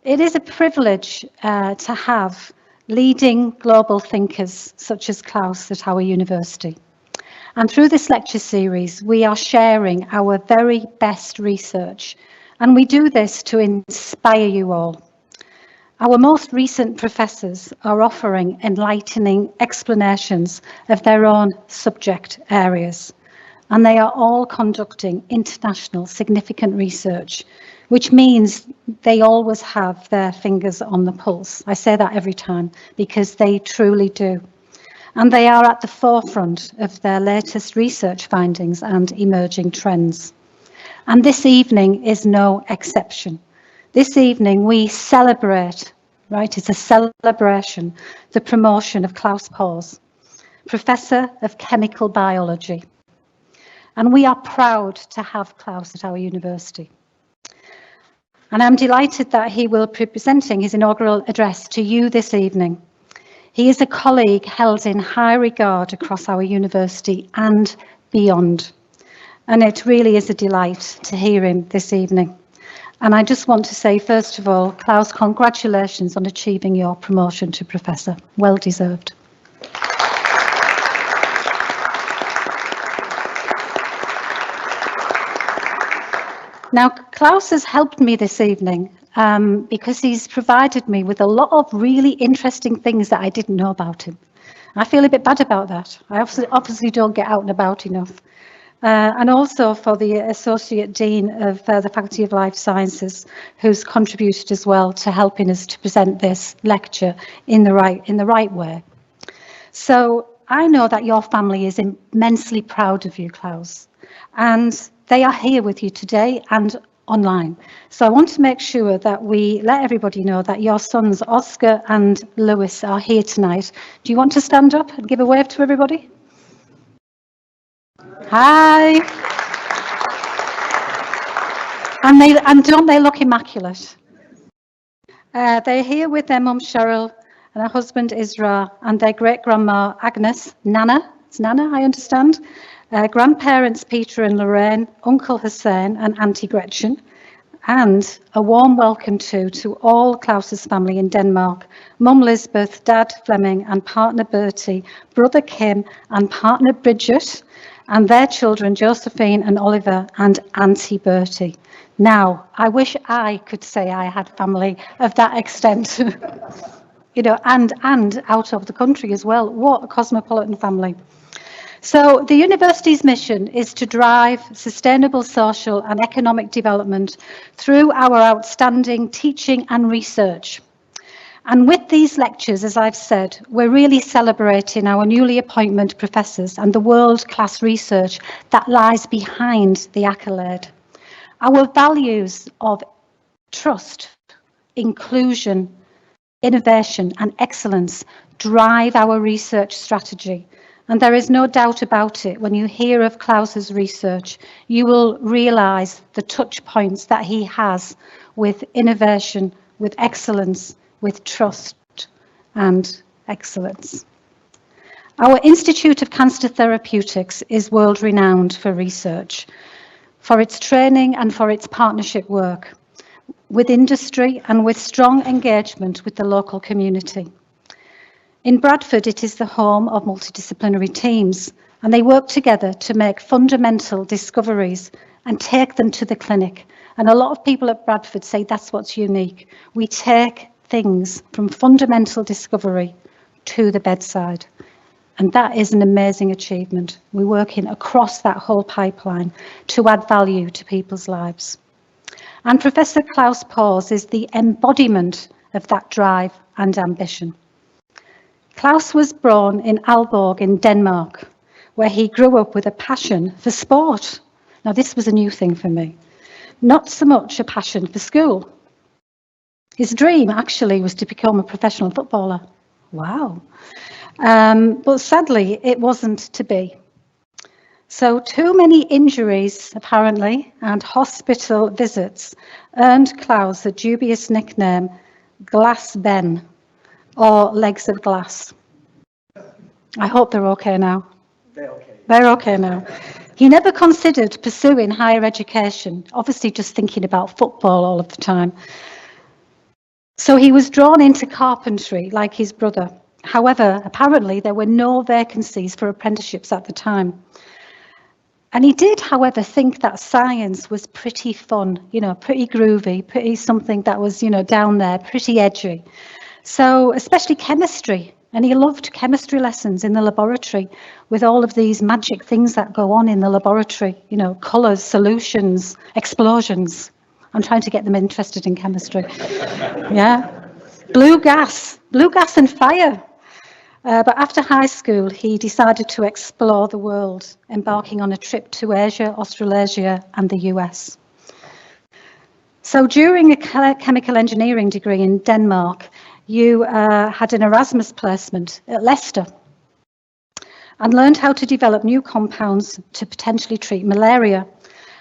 It is a privilege to have leading global thinkers such as Klaus at our university. And through this lecture series, we are sharing our very best research, and we do this to inspire you all. Our most recent professors are offering enlightening explanations of their own subject areas, and they are all conducting international significant research, which means they always have their fingers on the pulse. I say that every time because they truly do. And they are at the forefront of their latest research findings and emerging trends. And this evening is no exception. This evening we celebrate, right, it's a celebration, the promotion of Klaus Pors, Professor of Chemical Biology. And we are proud to have Klaus at our university. And I'm delighted that he will be presenting his inaugural address to you this evening. He is a colleague held in high regard across our university and beyond. And it really is a delight to hear him this evening. And I just want to say, first of all, Klaus, congratulations on achieving your promotion to Professor. Well deserved. Now, Klaus has helped me this evening because he's provided me with a lot of really interesting things that I didn't know about him. I feel a bit bad about that. I obviously don't get out and about enough. And also for the Associate Dean of the Faculty of Life Sciences, who's contributed as well to helping us to present this lecture in the right way. So I know that your family is immensely proud of you, Klaus, and they are here with you today and online. So I want to make sure that we let everybody know that your sons, Oscar and Lewis, are here tonight. Do you want to stand up and give a wave to everybody? Hi. And don't they look immaculate? They're here with their mum Cheryl and her husband Isra and their great-grandma Agnes, Nana, it's Nana I understand, grandparents Peter and Lorraine, Uncle Hussein and Auntie Gretchen, and a warm welcome to all Klaus's family in Denmark, Mum Lisbeth, Dad Fleming and partner Bertie, brother Kim and partner Bridget, and their children Josephine and Oliver and Auntie Bertie. Now, I wish I could say I had family of that extent, you know, and out of the country as well. What a cosmopolitan family. So the university's mission is to drive sustainable social and economic development through our outstanding teaching and research. And with these lectures, as I've said, we're really celebrating our newly appointed professors and the world-class research that lies behind the accolade. Our values of trust, inclusion, innovation and excellence drive our research strategy. And there is no doubt about it, when you hear of Klaus's research, you will realise the touch points that he has with innovation, with excellence, with trust and excellence. Our Institute of Cancer Therapeutics is world renowned for research, for its training and for its partnership work with industry and with strong engagement with the local community. In Bradford, it is the home of multidisciplinary teams, and they work together to make fundamental discoveries and take them to the clinic. And a lot of people at Bradford say that's what's unique. We take things from fundamental discovery to the bedside. And that is an amazing achievement. We're working across that whole pipeline to add value to people's lives. And Professor Klaus Pors is the embodiment of that drive and ambition. Klaus was born in Aalborg in Denmark, where he grew up with a passion for sport. Now, this was a new thing for me. Not so much a passion for school. His dream actually was to become a professional footballer. Wow. But sadly, it wasn't to be. So too many injuries, apparently, and hospital visits earned Klaus the dubious nickname Glass Ben, or legs of glass. I hope they're okay now. They're okay now. He never considered pursuing higher education, obviously just thinking about football all of the time. So he was drawn into carpentry like his brother. However, apparently there were no vacancies for apprenticeships at the time. And he did, however, think that science was pretty fun, pretty groovy, pretty something that was, down there, pretty edgy. So especially chemistry. And he loved chemistry lessons in the laboratory with all of these magic things that go on in the laboratory, colours, solutions, explosions. I'm trying to get them interested in chemistry. Yeah. Blue gas and fire. But after high school, he decided to explore the world, embarking on a trip to Asia, Australasia, and the US. So during a chemical engineering degree in Denmark, you had an Erasmus placement at Leicester and learned how to develop new compounds to potentially treat malaria.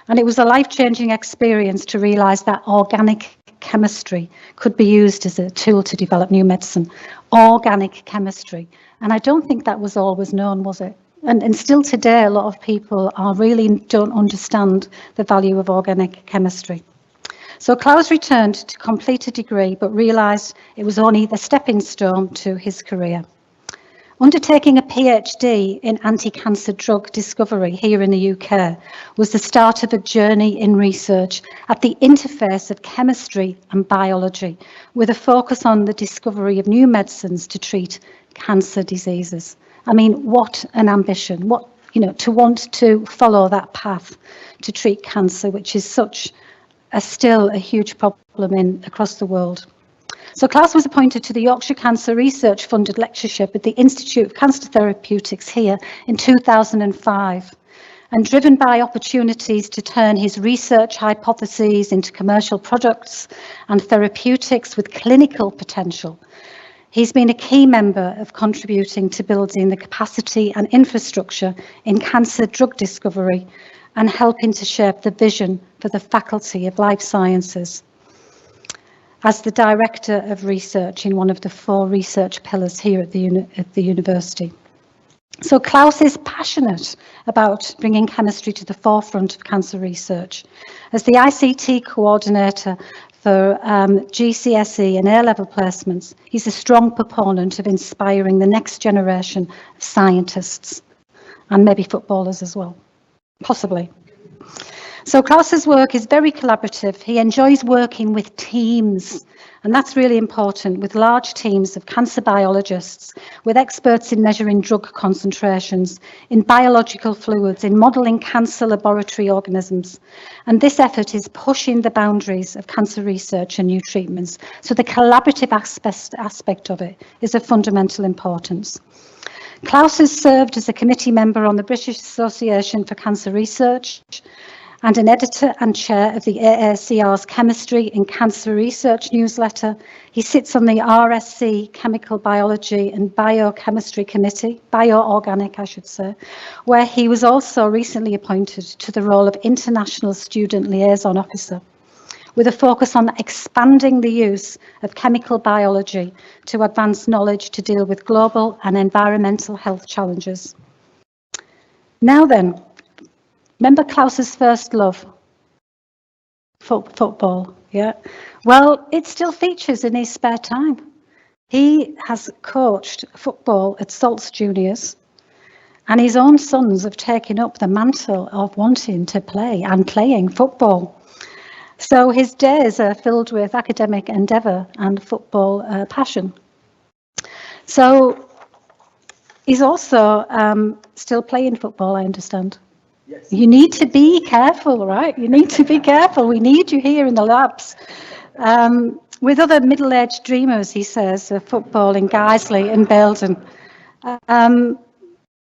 And it was a life-changing experience to realise that organic chemistry could be used as a tool to develop new medicine. Organic chemistry. And I don't think that was always known, was it? And still today, a lot of people really don't understand the value of organic chemistry. So Klaus returned to complete a degree, but realised it was only the stepping stone to his career. Undertaking a PhD in anti-cancer drug discovery here in the UK was the start of a journey in research at the interface of chemistry and biology, with a focus on the discovery of new medicines to treat cancer diseases. I mean, what an ambition, to want to follow that path to treat cancer, which is still a huge problem across the world. So Klaus was appointed to the Yorkshire Cancer Research Funded Lectureship at the Institute of Cancer Therapeutics here in 2005. And driven by opportunities to turn his research hypotheses into commercial products and therapeutics with clinical potential, he's been a key member of contributing to building the capacity and infrastructure in cancer drug discovery and helping to shape the vision for the Faculty of Life Sciences. As the Director of Research in one of the 4 research pillars here at the university. So Klaus is passionate about bringing chemistry to the forefront of cancer research. As the ICT coordinator for GCSE and A-level placements, he's a strong proponent of inspiring the next generation of scientists and maybe footballers as well. Possibly. So Klaus's work is very collaborative. He enjoys working with teams, and that's really important, with large teams of cancer biologists, with experts in measuring drug concentrations, in biological fluids, in modelling cancer laboratory organisms. And this effort is pushing the boundaries of cancer research and new treatments. So the collaborative aspect of it is of fundamental importance. Klaus has served as a committee member on the British Association for Cancer Research and an editor and chair of the AACR's Chemistry in Cancer Research newsletter. He sits on the RSC Chemical Biology and Biochemistry Committee, Bioorganic I should say, where he was also recently appointed to the role of International Student Liaison Officer, with a focus on expanding the use of chemical biology to advance knowledge to deal with global and environmental health challenges. Now then, remember Klaus's first love? Football, yeah. Well, it still features in his spare time. He has coached football at Salts Juniors, and his own sons have taken up the mantle of wanting to play and playing football. So his days are filled with academic endeavour and football passion. So he's also still playing football, I understand. Yes. You need to be careful, right? You need to be careful. We need you here in the labs. With other middle-aged dreamers, he says, of football in Guiseley and Belden.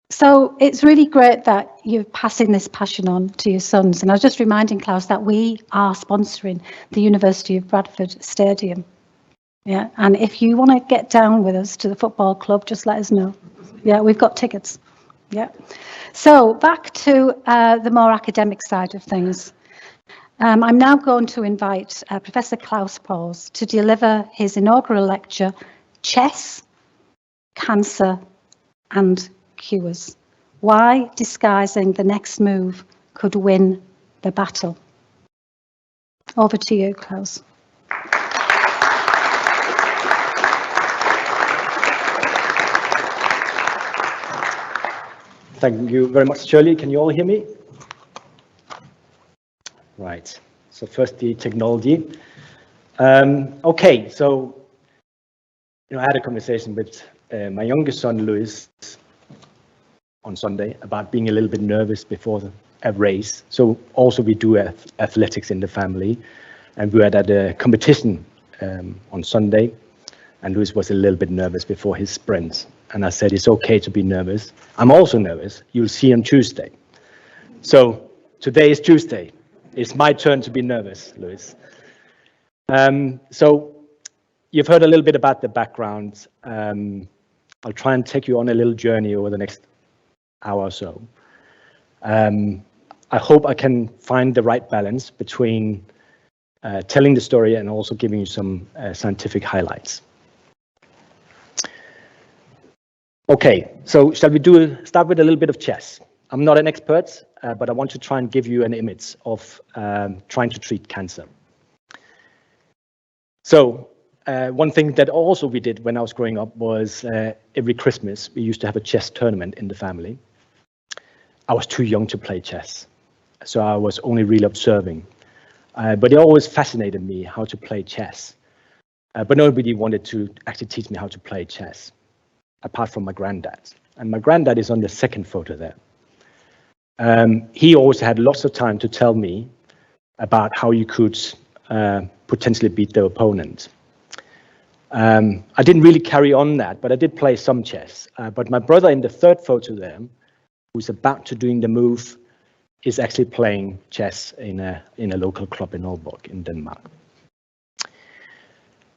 So it's really great that you're passing this passion on to your sons. And I was just reminding Klaus that we are sponsoring the University of Bradford Stadium. Yeah, and if you want to get down with us to the football club, just let us know. Yeah, we've got tickets. Yeah. So back to the more academic side of things. I'm now going to invite Professor Klaus Pors to deliver his inaugural lecture, Chess, Cancer and Cures. Why disguising the next move could win the battle. Over to you, Klaus. Thank you very much, Shirley. Can you all hear me? Right. So first, the technology. Okay, so I had a conversation with my youngest son, Louis, on Sunday about being a little bit nervous before a race. So also we do athletics in the family, and we were at a competition on Sunday, and Louis was a little bit nervous before his sprint. And I said, it's okay to be nervous. I'm also nervous. You'll see on Tuesday. So today is Tuesday. It's my turn to be nervous, Louis. So you've heard a little bit about the background. I'll try and take you on a little journey over the next hour or so. I hope I can find the right balance between telling the story and also giving you some scientific highlights. Okay, so shall we start with a little bit of chess? I'm not an expert, but I want to try and give you an image of trying to treat cancer. So one thing that also we did when I was growing up was every Christmas we used to have a chess tournament in the family. I was too young to play chess, so I was only really observing. But it always fascinated me how to play chess. But nobody wanted to actually teach me how to play chess, apart from my granddad. And my granddad is on the second photo there. He always had lots of time to tell me about how you could potentially beat the opponent. I didn't really carry on that, but I did play some chess. But my brother in the third photo there, who's about to doing the move, is actually playing chess in a local club in Aalborg in Denmark.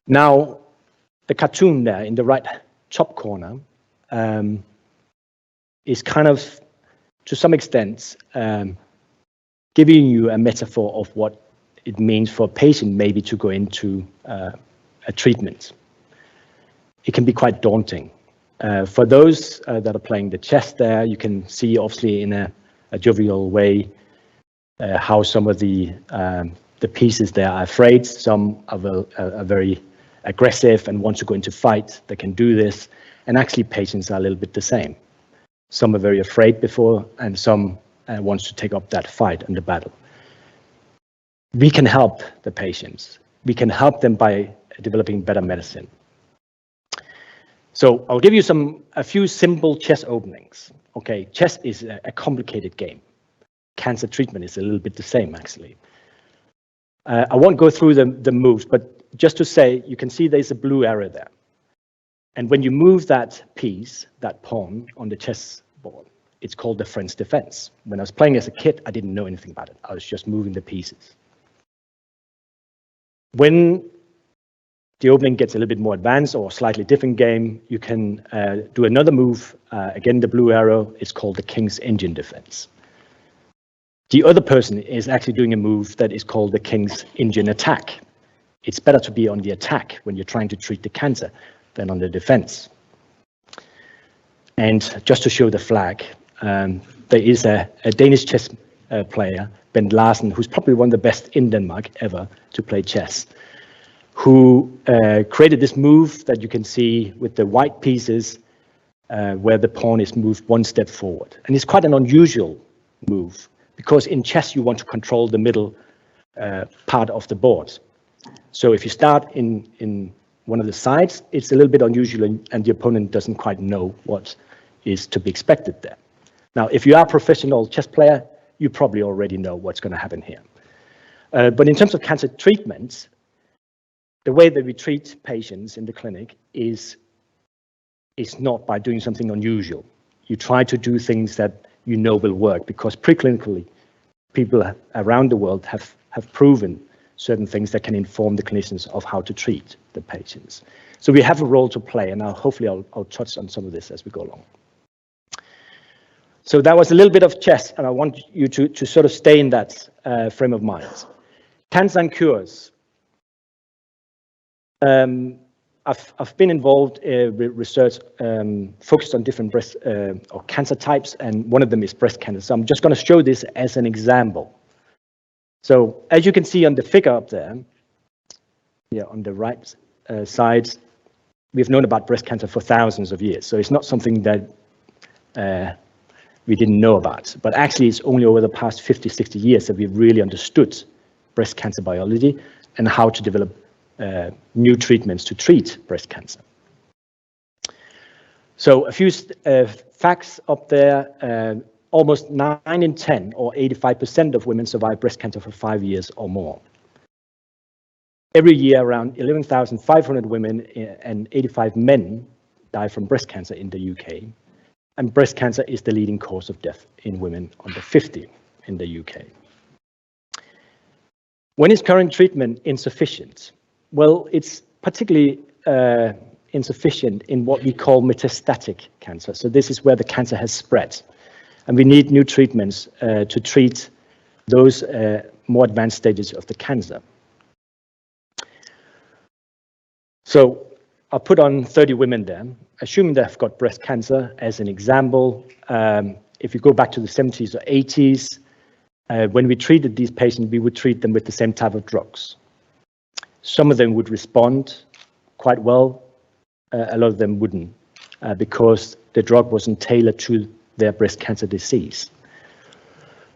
Now, the cartoon there in the right top corner is kind of, to some extent, giving you a metaphor of what it means for a patient maybe to go into a treatment. It can be quite daunting. For those that are playing the chess there, you can see obviously in a jovial way how some of the pieces there are afraid. Some are very aggressive and want to go into fight. They can do this, and actually patients are a little bit the same. Some are very afraid before, and some wants to take up that fight and the battle. We can help the patients. We can help them by developing better medicine. So I'll give you a few simple chess openings. Okay, chess is a complicated game. Cancer treatment is a little bit the same, actually. I won't go through the moves, but just to say, you can see there's a blue arrow there. And when you move that piece, that pawn on the chessboard, it's called the French defense. When I was playing as a kid, I didn't know anything about it. I was just moving the pieces. When the opening gets a little bit more advanced or a slightly different game, you can do another move. Again, the blue arrow is called the King's Indian defense. The other person is actually doing a move that is called the King's Indian attack. It's better to be on the attack when you're trying to treat the cancer than on the defense. And just to show the flag, there is a Danish chess player, Bent Larsen, who's probably one of the best in Denmark ever to play chess, who created this move that you can see with the white pieces where the pawn is moved one step forward. And it's quite an unusual move because in chess you want to control the middle part of the board. So if you start in one of the sides, it's a little bit unusual and the opponent doesn't quite know what is to be expected there. Now, if you are a professional chess player, you probably already know what's going to happen here. But in terms of cancer treatments, the way that we treat patients in the clinic is not by doing something unusual. You try to do things that you know will work, because preclinically, people around the world have proven certain things that can inform the clinicians of how to treat the patients. So we have a role to play, and hopefully I'll touch on some of this as we go along. So that was a little bit of chess, and I want you to sort of stay in that frame of mind. Cancer and cures. I've been involved with research focused on different breast or cancer types, and one of them is breast cancer. So I'm just going to show this as an example. So as you can see on the figure up there, here on the right side, we've known about breast cancer for thousands of years. So it's not something that we didn't know about. But actually, it's only over the past 50, 60 years that we've really understood breast cancer biology and how to develop new treatments to treat breast cancer. So a few facts up there. Almost 9 in 10, or 85% of women survive breast cancer for 5 years or more. Every year, around 11,500 women and 85 men die from breast cancer in the UK. And breast cancer is the leading cause of death in women under 50 in the UK. When is current treatment insufficient? Well, it's particularly insufficient in what we call metastatic cancer. So this is where the cancer has spread. And we need new treatments to treat those more advanced stages of the cancer. So I'll put on 30 women there, assuming they've got breast cancer as an example. If you go back to the 70s or 80s, when we treated these patients, we would treat them with the same type of drugs. Some of them would respond quite well. A lot of them wouldn't, because the drug wasn't tailored to their breast cancer disease.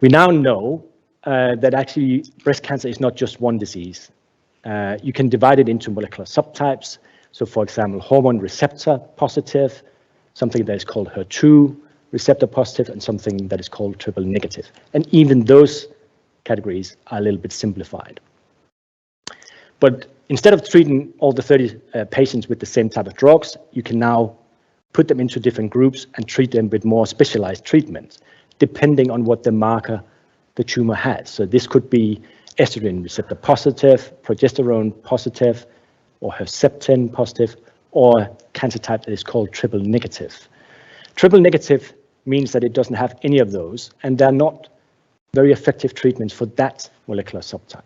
We now know that actually breast cancer is not just one disease. You can divide it into molecular subtypes. So for example, hormone receptor positive, something that is called HER2 receptor positive, and something that is called triple negative. And even those categories are a little bit simplified. But instead of treating all the 30 patients with the same type of drugs, you can now put them into different groups and treat them with more specialized treatments, depending on what the marker the tumor has. So this could be estrogen receptor positive, progesterone positive, or Herceptin positive, or cancer type that is called triple negative. Triple negative means that it doesn't have any of those, and they're not very effective treatments for that molecular subtype.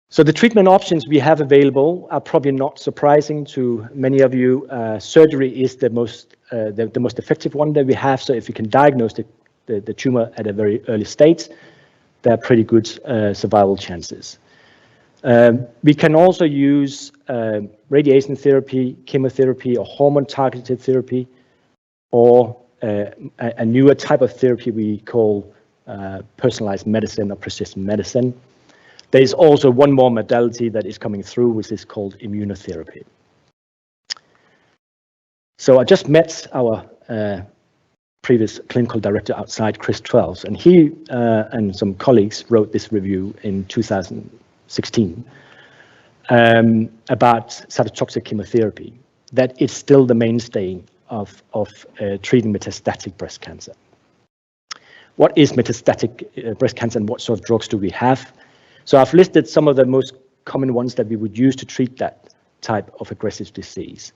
So the treatment options we have available are probably not surprising to many of you. Surgery is the most effective one that we have. So if you can diagnose the tumor at a very early stage, there are pretty good survival chances. We can also use radiation therapy, chemotherapy, or hormone-targeted therapy, or a newer type of therapy we call personalized medicine or precision medicine. There is also one more modality that is coming through, which is called immunotherapy. So I just met our previous clinical director outside, Chris Twelves, and he and some colleagues wrote this review in 2016 about cytotoxic chemotherapy, that it's still the mainstay of treating metastatic breast cancer. What is metastatic breast cancer, and what sort of drugs do we have? So I've listed some of the most common ones that we would use to treat that type of aggressive disease.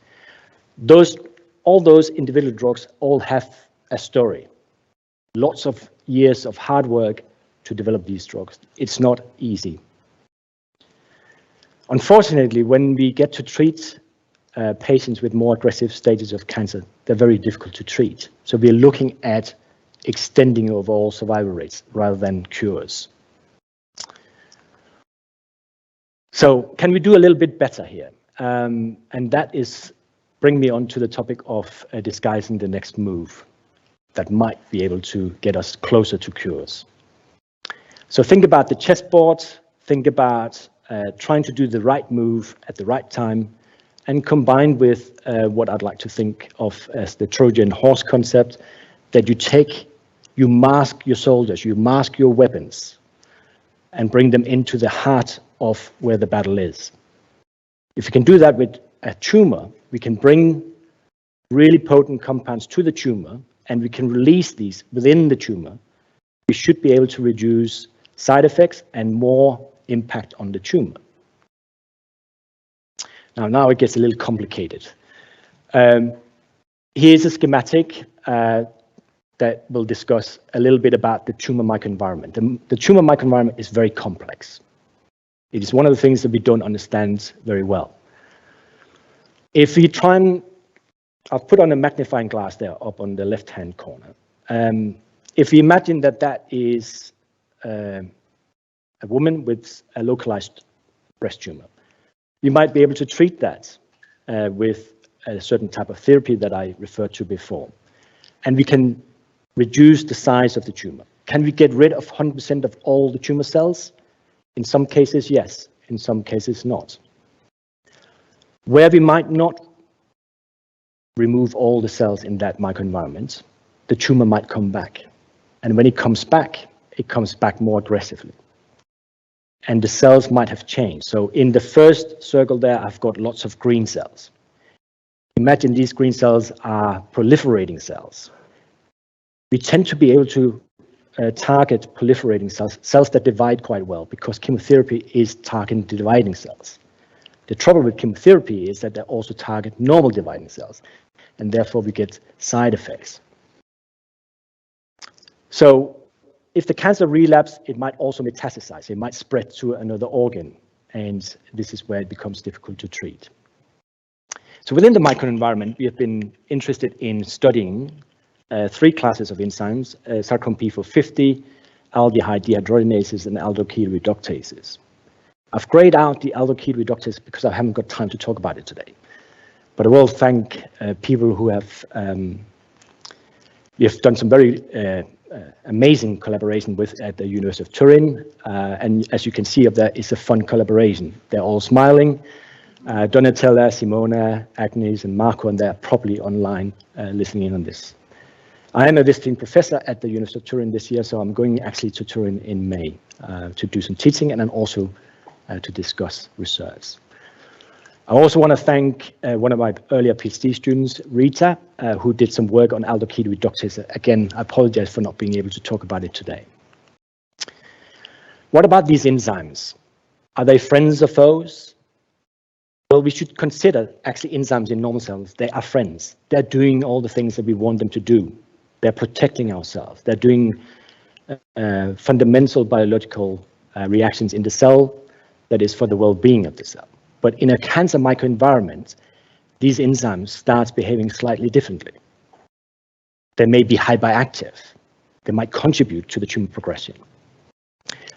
All those individual drugs all have a story. Lots of years of hard work to develop these drugs. It's not easy. Unfortunately, when we get to treat patients with more aggressive stages of cancer, they're very difficult to treat. So we're looking at extending overall survival rates rather than cures. So can we do a little bit better here? And that is bring me on to the topic of disguising the next move that might be able to get us closer to cures. So think about the chessboard, think about trying to do the right move at the right time, and combined with what I'd like to think of as the Trojan horse concept, that you mask your soldiers, you mask your weapons, and bring them into the heart of where the battle is. If you can do that with a tumor, we can bring really potent compounds to the tumor, and we can release these within the tumor. We should be able to reduce side effects and more impact on the tumor. Now it gets a little complicated. Here's a schematic that will discuss a little bit about the tumor microenvironment. The tumor microenvironment is very complex. It is one of the things that we don't understand very well. If we try and, I've put on a magnifying glass there up on the left-hand corner. If we imagine that is a woman with a localized breast tumor, you might be able to treat that with a certain type of therapy that I referred to before. and we can reduce the size of the tumor. Can we get rid of 100% of all the tumor cells? In some cases, yes. In some cases, not. Where we might not remove all the cells in that microenvironment, the tumor might come back. And when it comes back more aggressively. And the cells might have changed. So in the first circle there, I've got lots of green cells. Imagine these green cells are proliferating cells. We tend to be able to target proliferating cells that divide quite well, because chemotherapy is targeting dividing cells. The trouble with chemotherapy is that they also target normal dividing cells, and therefore we get side effects. So if the cancer relapses, it might also metastasize. It might spread to another organ, and this is where it becomes difficult to treat. So within the microenvironment, we have been interested in studying 3 classes of enzymes, cytochrome P450, aldehyde dehydrogenases, and aldehyde reductases. I've grayed out the aldehyde reductases because I haven't got time to talk about it today. But I will thank people who have we have done some very amazing collaboration with at the University of Turin, and as you can see up there, it's a fun collaboration. They're all smiling. Donatella, Simona, Agnes, and Marco, and they're probably online listening in on this. I am a visiting professor at the University of Turin this year, so I'm going actually to Turin in May to do some teaching and then also to discuss research. I also want to thank one of my earlier PhD students, Rita, who did some work on aldehyde reductase. Again, I apologize for not being able to talk about it today. What about these enzymes? Are they friends or foes? Well, we should consider actually enzymes in normal cells. They are friends. They're doing all the things that we want them to do. They're protecting ourselves. They're doing fundamental biological reactions in the cell that is for the well-being of the cell. But in a cancer microenvironment, these enzymes start behaving slightly differently. They may be hyperactive. They might contribute to the tumor progression.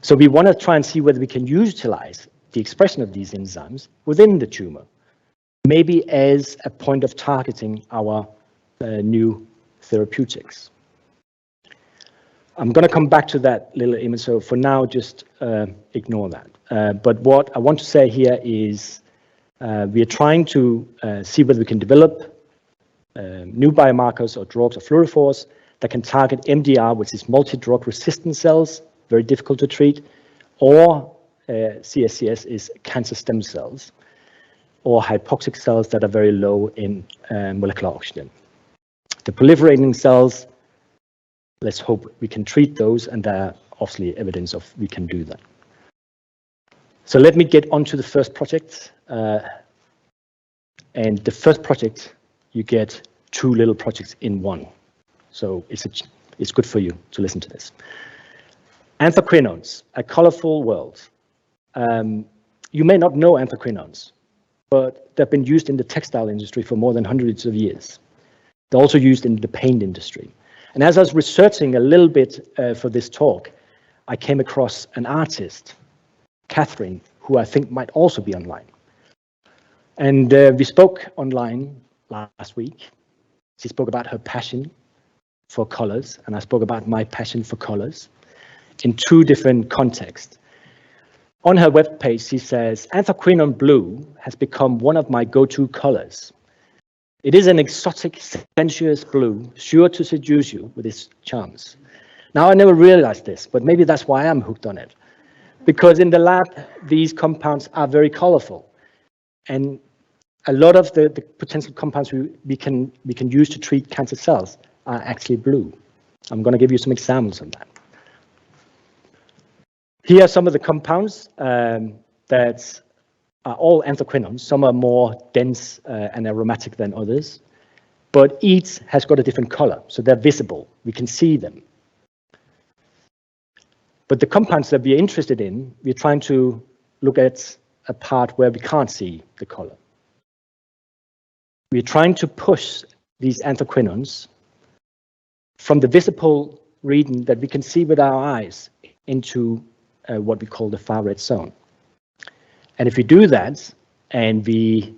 So we want to try and see whether we can utilize the expression of these enzymes within the tumor, maybe as a point of targeting our new therapeutics. I'm going to come back to that little image, so for now, just ignore that. But what I want to say here is we are trying to see whether we can develop new biomarkers or drugs or fluorophores that can target MDR, which is multi-drug resistant cells, very difficult to treat, or CSCS is cancer stem cells, or hypoxic cells that are very low in molecular oxygen. The proliferating cells, let's hope we can treat those, and there are obviously evidence of we can do that. So let me get on to the first project. And the first project, you get 2 little projects in one. So it's good for you to listen to this. Anthraquinones, a colorful world. You may not know anthraquinones, but they've been used in the textile industry for more than hundreds of years. They're also used in the paint industry. And as I was researching a little bit for this talk, I came across an artist, Catherine, who I think might also be online. And we spoke online last week. She spoke about her passion for colors, and I spoke about my passion for colors in 2 different contexts. On her webpage, she says, anthraquinone blue has become one of my go-to colors. It is an exotic, sensuous blue, sure to seduce you with its charms. Now, I never realized this, but maybe that's why I'm hooked on it. Because in the lab, these compounds are very colorful. And a lot of the potential compounds we can use to treat cancer cells are actually blue. I'm going to give you some examples of that. Here are some of the compounds that are all anthraquinones. Some are more dense and aromatic than others, but each has got a different color, so they're visible. We can see them. But the compounds that we're interested in, we're trying to look at a part where we can't see the color. We're trying to push these anthraquinones from the visible region that we can see with our eyes into what we call the far red zone. And if we do that, and we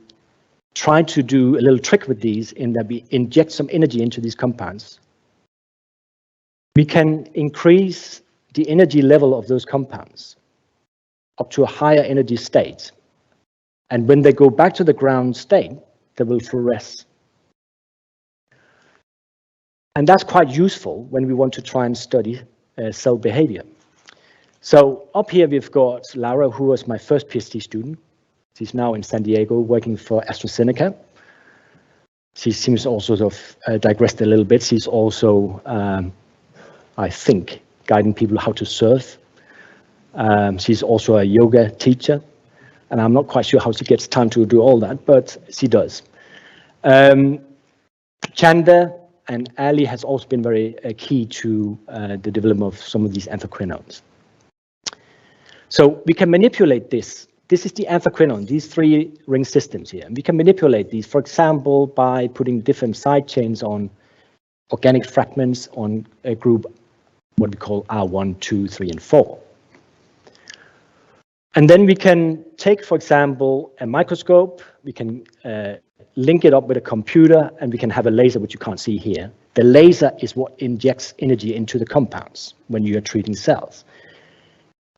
try to do a little trick with these in that we inject some energy into these compounds, we can increase the energy level of those compounds up to a higher energy state. And when they go back to the ground state, they will fluoresce. And that's quite useful when we want to try and study cell behavior. So up here we've got Laura, who was my first PhD student. She's now in San Diego working for AstraZeneca. She seems also to have digressed a little bit. She's also, I think, guiding people how to surf. She's also a yoga teacher. And I'm not quite sure how she gets time to do all that, but she does. Chanda and Ali has also been very key to the development of some of these anthraquinones. So we can manipulate this. This is the anthraquinone, these 3 ring systems here. And we can manipulate these, for example, by putting different side chains on organic fragments on a group, what we call R1, 2, 3, and 4. And then we can take, for example, a microscope, we can link it up with a computer, and we can have a laser, which you can't see here. The laser is what injects energy into the compounds when you are treating cells.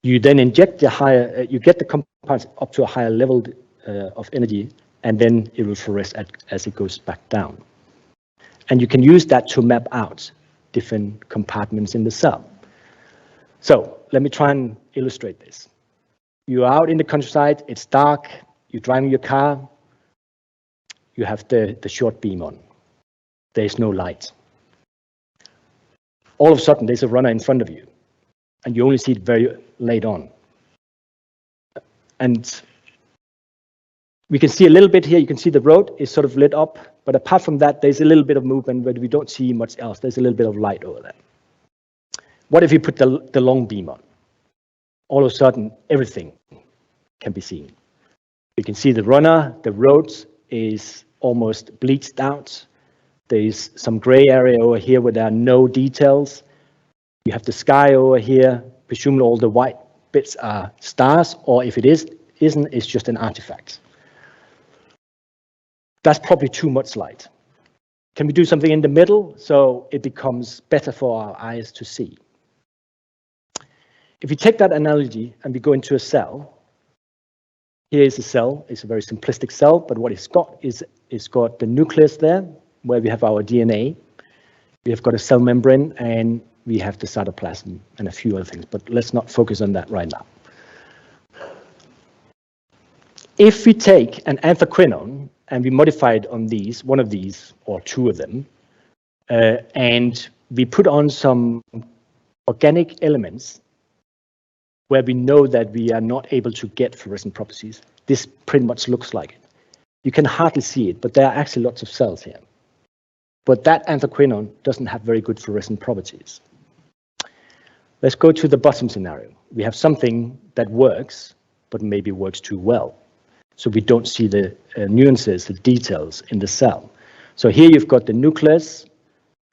You then inject the higher, you get the compounds up to a higher level of energy, and then it will fluoresce as it goes back down. And you can use that to map out different compartments in the cell. So let me try and illustrate this. You're out in the countryside, it's dark, you're driving your car, you have the short beam on. There's no light. All of a sudden, there's a runner in front of you, and you only see it very late on. And we can see a little bit here, you can see the road is sort of lit up, but apart from that, there's a little bit of movement, but we don't see much else. There's a little bit of light over there. What if you put the long beam on? All of a sudden, everything can be seen. You can see the runner, the road is almost bleached out. There's some gray area over here where there are no details. You have the sky over here. Presumably all the white bits are stars, or if it isn't, it's just an artifact. That's probably too much light. Can we do something in the middle so it becomes better for our eyes to see? If we take that analogy and we go into a cell, here is a cell. It's a very simplistic cell, but what it's got is it's got the nucleus there, where we have our DNA. We have got a cell membrane, and we have the cytoplasm and a few other things, but let's not focus on that right now. If we take an anthraquinone and we modify it on these, one of these or 2 of them, and we put on some organic elements where we know that we are not able to get fluorescent properties, this pretty much looks like it. You can hardly see it, but there are actually lots of cells here. But that anthraquinone doesn't have very good fluorescent properties. Let's go to the bottom scenario. We have something that works, but maybe works too well. So we don't see the nuances, the details in the cell. So here you've got the nucleus,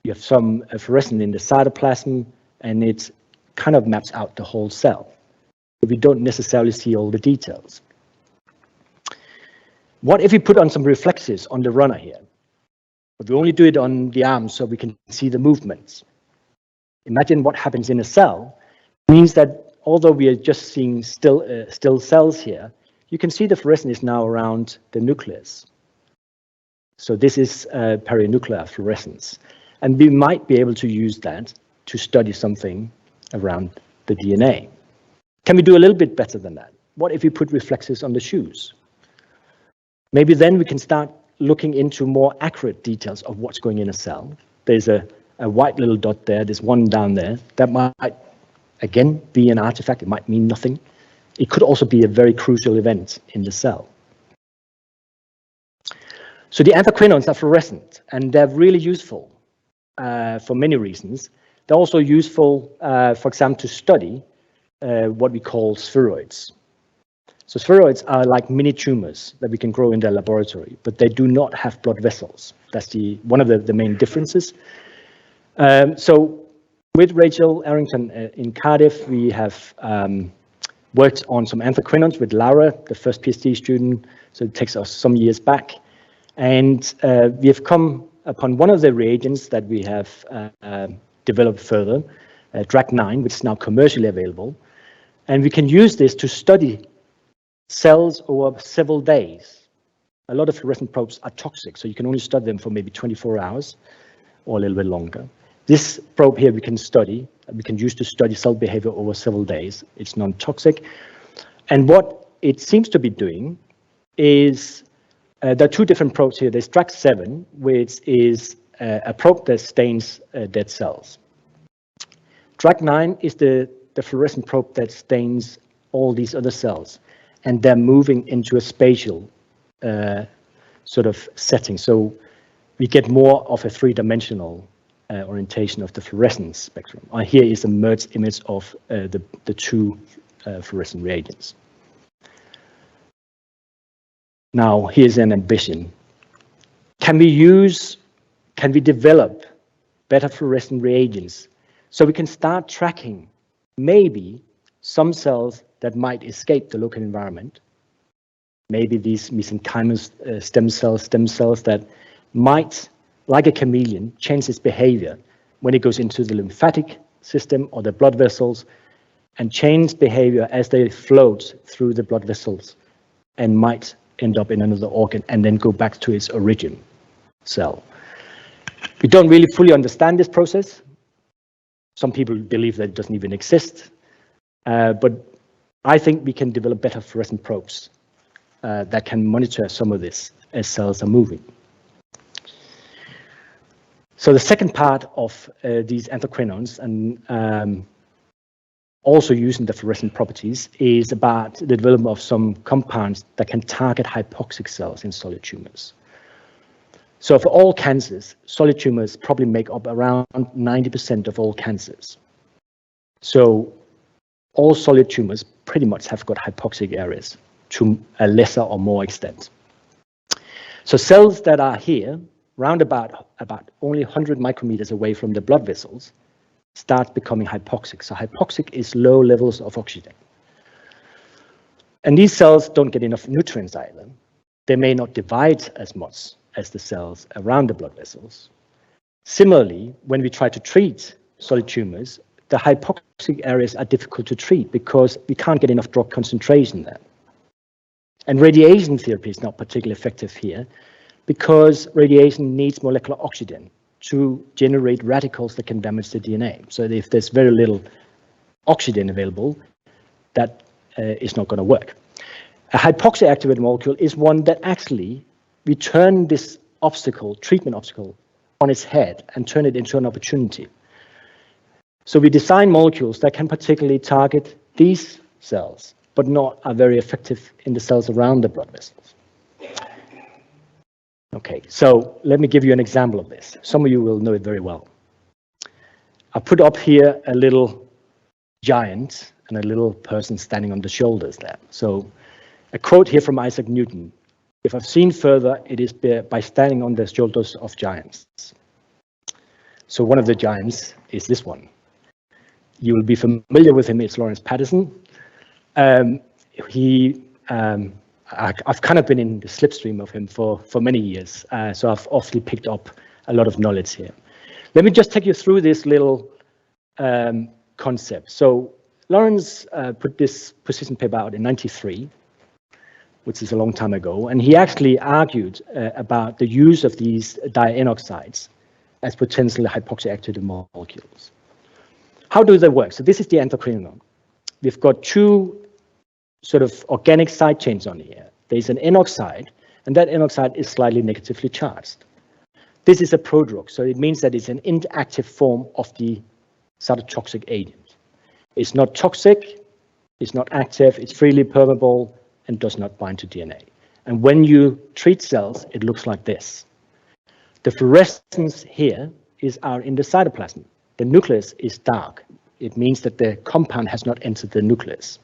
you have some fluorescent in the cytoplasm, and it kind of maps out the whole cell. But we don't necessarily see all the details. What if we put on some reflexes on the runner here? But we only do it on the arms so we can see the movements. Imagine what happens in a cell. It means that although we are just seeing still cells here, you can see the fluorescence is now around the nucleus. So this is perinuclear fluorescence. And we might be able to use that to study something around the DNA. Can we do a little bit better than that? What if we put reflexes on the shoes? Maybe then we can start looking into more accurate details of what's going in a cell. There's a white little dot there, there's one down there. That might, again, be an artifact. It might mean nothing. It could also be a very crucial event in the cell. So the anthraquinones are fluorescent, and they're really useful for many reasons. They're also useful, for example, to study what we call spheroids. So spheroids are like mini tumors that we can grow in the laboratory, but they do not have blood vessels. That's one of the main differences. So with Rachel Arrington in Cardiff, we have worked on some anthraquinones with Laura, the first PhD student, so it takes us some years back. And we have come upon one of the reagents that we have developed further, DRAC9, which is now commercially available. And we can use this to study cells over several days. A lot of fluorescent probes are toxic, so you can only study them for maybe 24 hours or a little bit longer. This probe here we can use to study cell behavior over several days. It's non-toxic. And what it seems to be doing is, there are two different probes here. There's DRAC7, which is a probe that stains dead cells. DRAC9 is the fluorescent probe that stains all these other cells, and they're moving into a spatial sort of setting. So we get more of a three-dimensional orientation of the fluorescence spectrum. Here is a merged image of the two fluorescent reagents. Now, here's an ambition. Can we develop better fluorescent reagents so we can start tracking maybe some cells that might escape the local environment? Maybe these mesenchymal stem cells that might, like a chameleon, change its behavior when it goes into the lymphatic system or the blood vessels, and change behavior as they float through the blood vessels and might end up in another organ and then go back to its origin cell. We don't really fully understand this process. Some people believe that it doesn't even exist, but I think we can develop better fluorescent probes that can monitor some of this as cells are moving. So the second part of these endocrinones, and also using the fluorescent properties, is about the development of some compounds that can target hypoxic cells in solid tumors. So for all cancers, solid tumors probably make up around 90% of all cancers. So all solid tumors pretty much have got hypoxic areas to a lesser or more extent. So cells that are here, round about only 100 micrometers away from the blood vessels, start becoming hypoxic. So hypoxic is low levels of oxygen. And these cells don't get enough nutrients either. They may not divide as much as the cells around the blood vessels. Similarly, when we try to treat solid tumors, the hypoxic areas are difficult to treat because we can't get enough drug concentration there. And radiation therapy is not particularly effective here because radiation needs molecular oxygen to generate radicals that can damage the DNA. So if there's very little oxygen available, that is not going to work. A hypoxia-activated molecule is one that actually we turn this obstacle, treatment obstacle, on its head and turn it into an opportunity. So we design molecules that can particularly target these cells, but are very effective in the cells around the blood vessels. Okay, so let me give you an example of this. Some of you will know it very well. I put up here a little giant and a little person standing on the shoulders there. So a quote here from Isaac Newton: "If I've seen further, it is by standing on the shoulders of giants." So one of the giants is this one. You will be familiar with him. It's Lawrence Patterson. I've kind of been in the slipstream of him for many years, so I've obviously picked up a lot of knowledge here. Let me just take you through this little concept. So Lawrence put this position paper out in '93, which is a long time ago, and he actually argued about the use of these diene oxides as potentially hypoxia-activated molecules. How do they work? So this is the endocrinone. We've got two sort of organic side chains on here. There's an N oxide, and that N oxide is slightly negatively charged. This is a prodrug, so it means that it's an inactive form of the cytotoxic agent. It's not toxic, it's not active, it's freely permeable, and does not bind to DNA. And when you treat cells, it looks like this. The fluorescence here is in the cytoplasm. The nucleus is dark. It means that the compound has not entered the nucleus.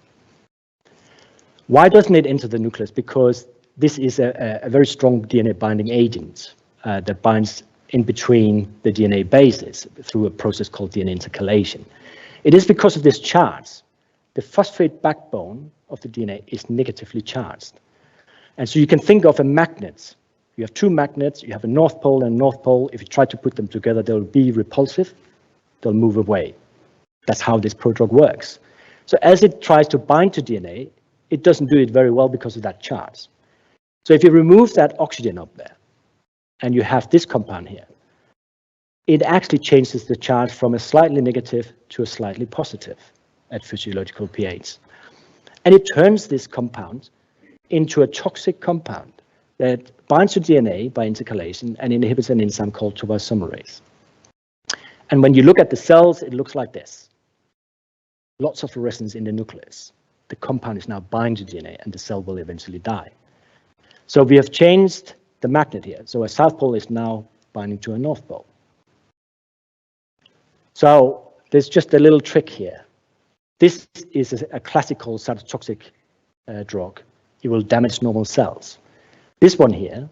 Why doesn't it enter the nucleus? Because this is a very strong DNA binding agent that binds in between the DNA bases through a process called DNA intercalation. It is because of this charge. The phosphate backbone of the DNA is negatively charged. And so you can think of a magnet. You have two magnets, you have a north pole and north pole. If you try to put them together, they will be repulsive. they'll move away. That's how this prodrug works. So as it tries to bind to DNA, it doesn't do it very well because of that charge. So if you remove that oxygen up there, and you have this compound here, it actually changes the charge from a slightly negative to a slightly positive at physiological pH. And it turns this compound into a toxic compound that binds to DNA by intercalation and inhibits an enzyme called topoisomerase. And when you look at the cells, it looks like this. Lots of fluorescence in the nucleus. The compound is now binding to DNA and the cell will eventually die. So we have changed the magnet here. So a south pole is now binding to a north pole. So there's just a little trick here. This is a classical cytotoxic drug. It will damage normal cells. This one here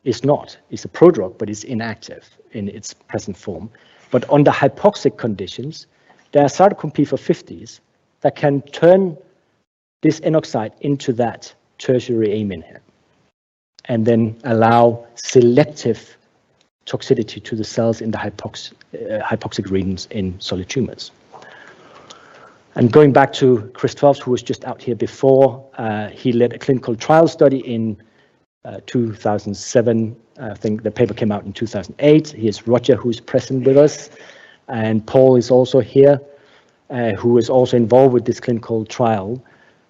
is not. It's a prodrug, but it's inactive in its present form. But under hypoxic conditions, there are cytochrome P450s that can turn this N oxide into that tertiary amine here, and then allow selective toxicity to the cells in the hypoxic regions in solid tumors. And going back to Chris Pors, who was just out here before, he led a clinical trial study in 2007. I think the paper came out in 2008. Here's Roger, who's present with us, and Paul is also here, who is also involved with this clinical trial,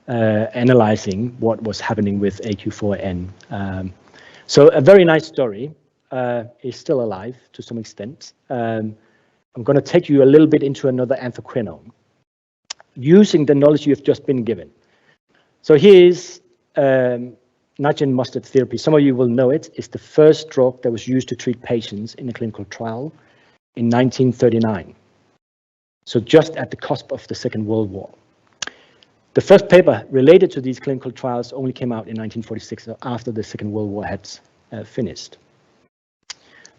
analyzing what was happening with AQ4N. So a very nice story. Is still alive to some extent. I'm going to take you a little bit into another anthraquinone, using the knowledge you've just been given. So here's nitrogen mustard therapy. Some of you will know it. It's the first drug that was used to treat patients in a clinical trial in 1939. So just at the cusp of the Second World War. The first paper related to these clinical trials only came out in 1946, so after the Second World War had finished.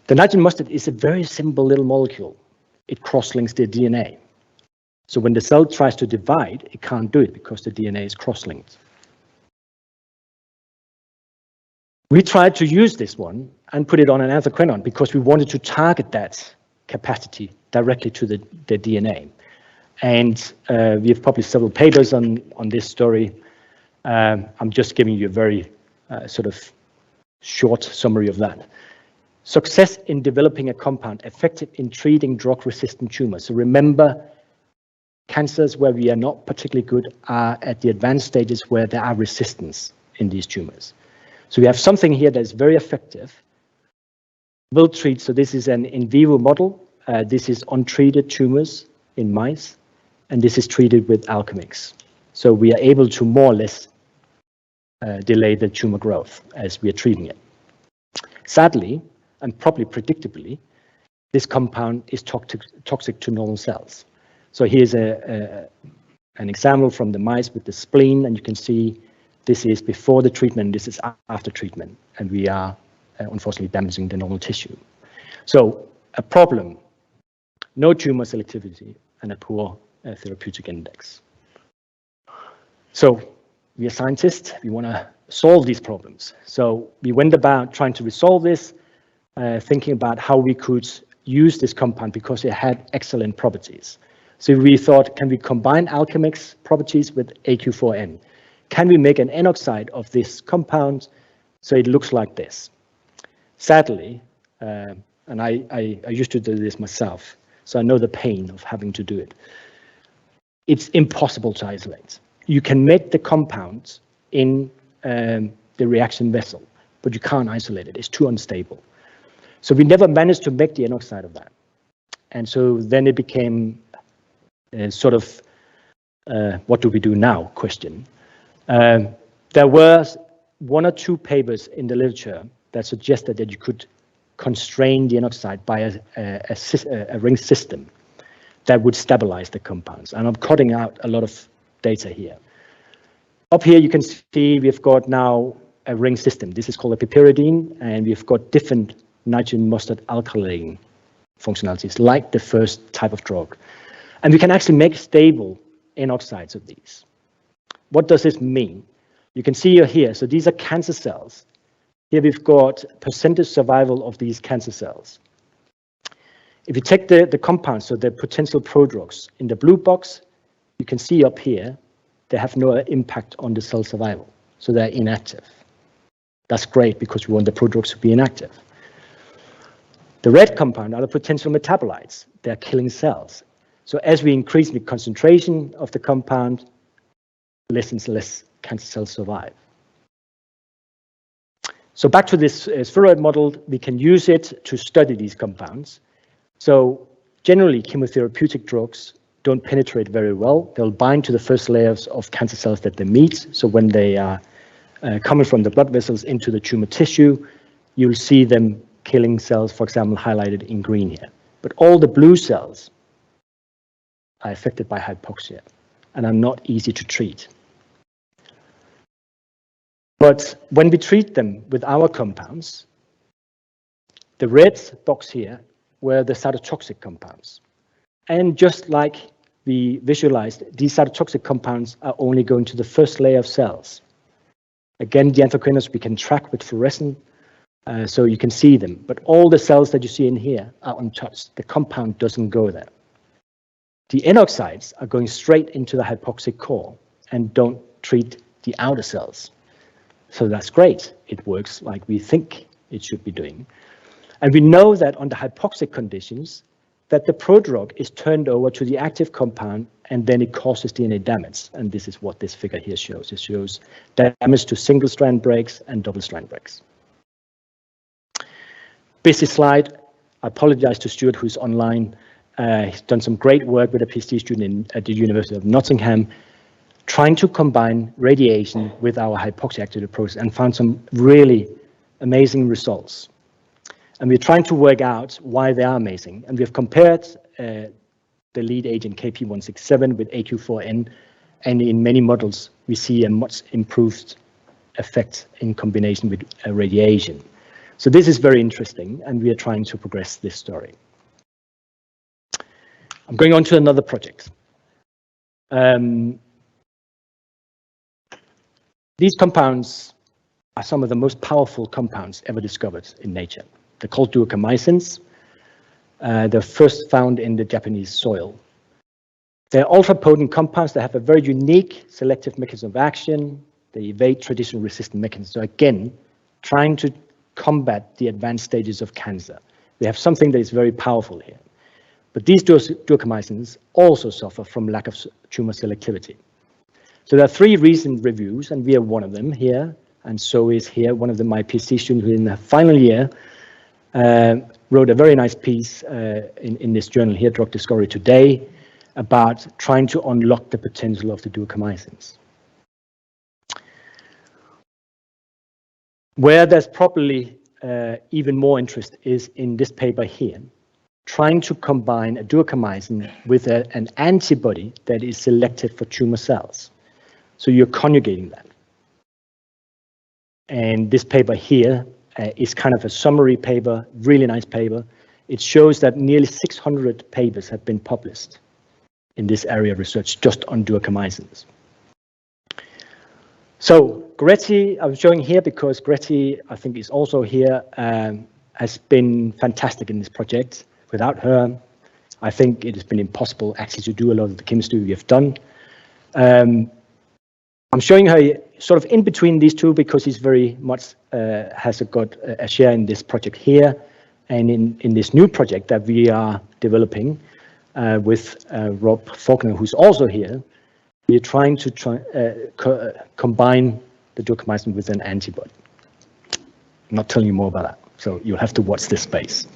The nitrogen mustard is a very simple little molecule. It cross-links the DNA. So when the cell tries to divide, it can't do it because the DNA is cross-linked. We tried to use this one and put it on an anthraquinone because we wanted to target that capacity directly to the DNA. And we have published several papers on this story. I'm just giving you a very sort of short summary of that. Success in developing a compound effective in treating drug-resistant tumors. So remember, cancers where we are not particularly good are at the advanced stages where there are resistance in these tumors. So we have something here that is very effective. Will treat, so this is an in vivo model. This is untreated tumors in mice, and this is treated with Alchemix. So we are able to more or less delay the tumor growth as we are treating it. Sadly, and probably predictably, this compound is toxic to normal cells. So here's an example from the mice with the spleen, and you can see this is before the treatment, this is after treatment, and we are unfortunately damaging the normal tissue. So a problem, no tumor selectivity, and a poor therapeutic index. So we are scientists, we want to solve these problems. So we went about trying to resolve this, thinking about how we could use this compound because it had excellent properties. So we thought, can we combine Alchemix properties with AQ4N? Can we make an N oxide of this compound so it looks like this? Sadly, and I used to do this myself, so I know the pain of having to do it. It's impossible to isolate. You can make the compound in the reaction vessel, but you can't isolate it. It's too unstable. So we never managed to make the N oxide of that. And so then it became sort of what do we do now question. There were one or two papers in the literature that suggested that you could constrain the N oxide by a ring system that would stabilize the compounds. And I'm cutting out a lot of data here. Up here you can see we've got now a ring system. This is called a piperidine, and we've got different nitrogen mustard alkylating functionalities like the first type of drug. And we can actually make stable N oxides of these. What does this mean? You can see here, so these are cancer cells. Here we've got percentage survival of these cancer cells. If you take the compounds, so the potential prodrugs, in the blue box, you can see up here, they have no impact on the cell survival, so they're inactive. That's great because we want the prodrugs to be inactive. The red compound are the potential metabolites. They're killing cells. So as we increase the concentration of the compound, less and less cancer cells survive. So back to this spheroid model, we can use it to study these compounds. So generally, chemotherapeutic drugs don't penetrate very well. They'll bind to the first layers of cancer cells that they meet. So when they are coming from the blood vessels into the tumor tissue, you'll see them killing cells, for example, highlighted in green here. But all the blue cells are affected by hypoxia and are not easy to treat. But when we treat them with our compounds, the red box here were the cytotoxic compounds. And just like we visualized, these cytotoxic compounds are only going to the first layer of cells. Again, the anthraquinones we can track with fluorescent, so you can see them. But all the cells that you see in here are untouched. The compound doesn't go there. The N oxides are going straight into the hypoxic core and don't treat the outer cells. So that's great. It works like we think it should be doing. And we know that under hypoxic conditions, that the prodrug is turned over to the active compound and then it causes DNA damage. And this is what this figure here shows. It shows damage to single strand breaks and double strand breaks. Busy slide. I apologize to Stuart, who's online. He's done some great work with a PhD student at the University of Nottingham, trying to combine radiation with our hypoxia-activated process and found some really amazing results. And we're trying to work out why they are amazing. And we've compared the lead agent KP167 with AQ4N, and in many models, we see a much improved effect in combination with radiation. So this is very interesting, and we are trying to progress this story. I'm going on to another project. These compounds are some of the most powerful compounds ever discovered in nature. They're called duocarmycins. They're first found in the Japanese soil. They're ultra-potent compounds that have a very unique selective mechanism of action. They evade traditional resistant mechanisms. So again, trying to combat the advanced stages of cancer. We have something that is very powerful here. But these duocarmycins also suffer from lack of tumor selectivity. So there are 3 recent reviews, and we are one of them here, and so is here one of my PhD students who in the final year wrote a very nice piece in this journal here, Drug Discovery Today, about trying to unlock the potential of the duocarmycins. Where there's probably even more interest is in this paper here, trying to combine a duocarmycin with an antibody that is selected for tumor cells. So you're conjugating that. And this paper here is kind of a summary paper, really nice paper. It shows that nearly 600 papers have been published in this area of research just on duocarmycins. So Gretty, I'm showing here because Gretty, I think, is also here, has been fantastic in this project. Without her, I think it has been impossible actually to do a lot of the chemistry we have done. I'm showing her sort of in between these two because he's very much has got a share in this project here and in this new project that we are developing with Rob Faulkner, who's also here. We're trying to combine the duocarmycin with an antibody. I'm not telling you more about that, so you'll have to watch this space.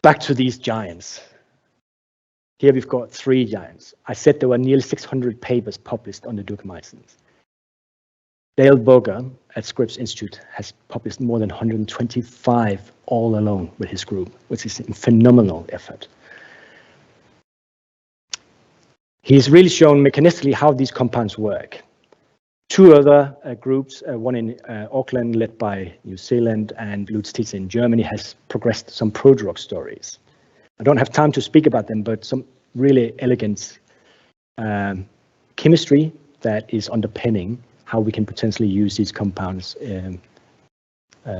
Back to these giants. Here we've got 3 giants. I said there were nearly 600 papers published on the duocarmycins. Dale Boger at Scripps Institute has published more than 125 all alone with his group, which is a phenomenal effort. He's really shown mechanistically how these compounds work. 2 other groups, one in Auckland led by New Zealand and Lutz Tietze in Germany, has progressed some prodrug stories. I don't have time to speak about them, but some really elegant chemistry that is underpinning how we can potentially use these compounds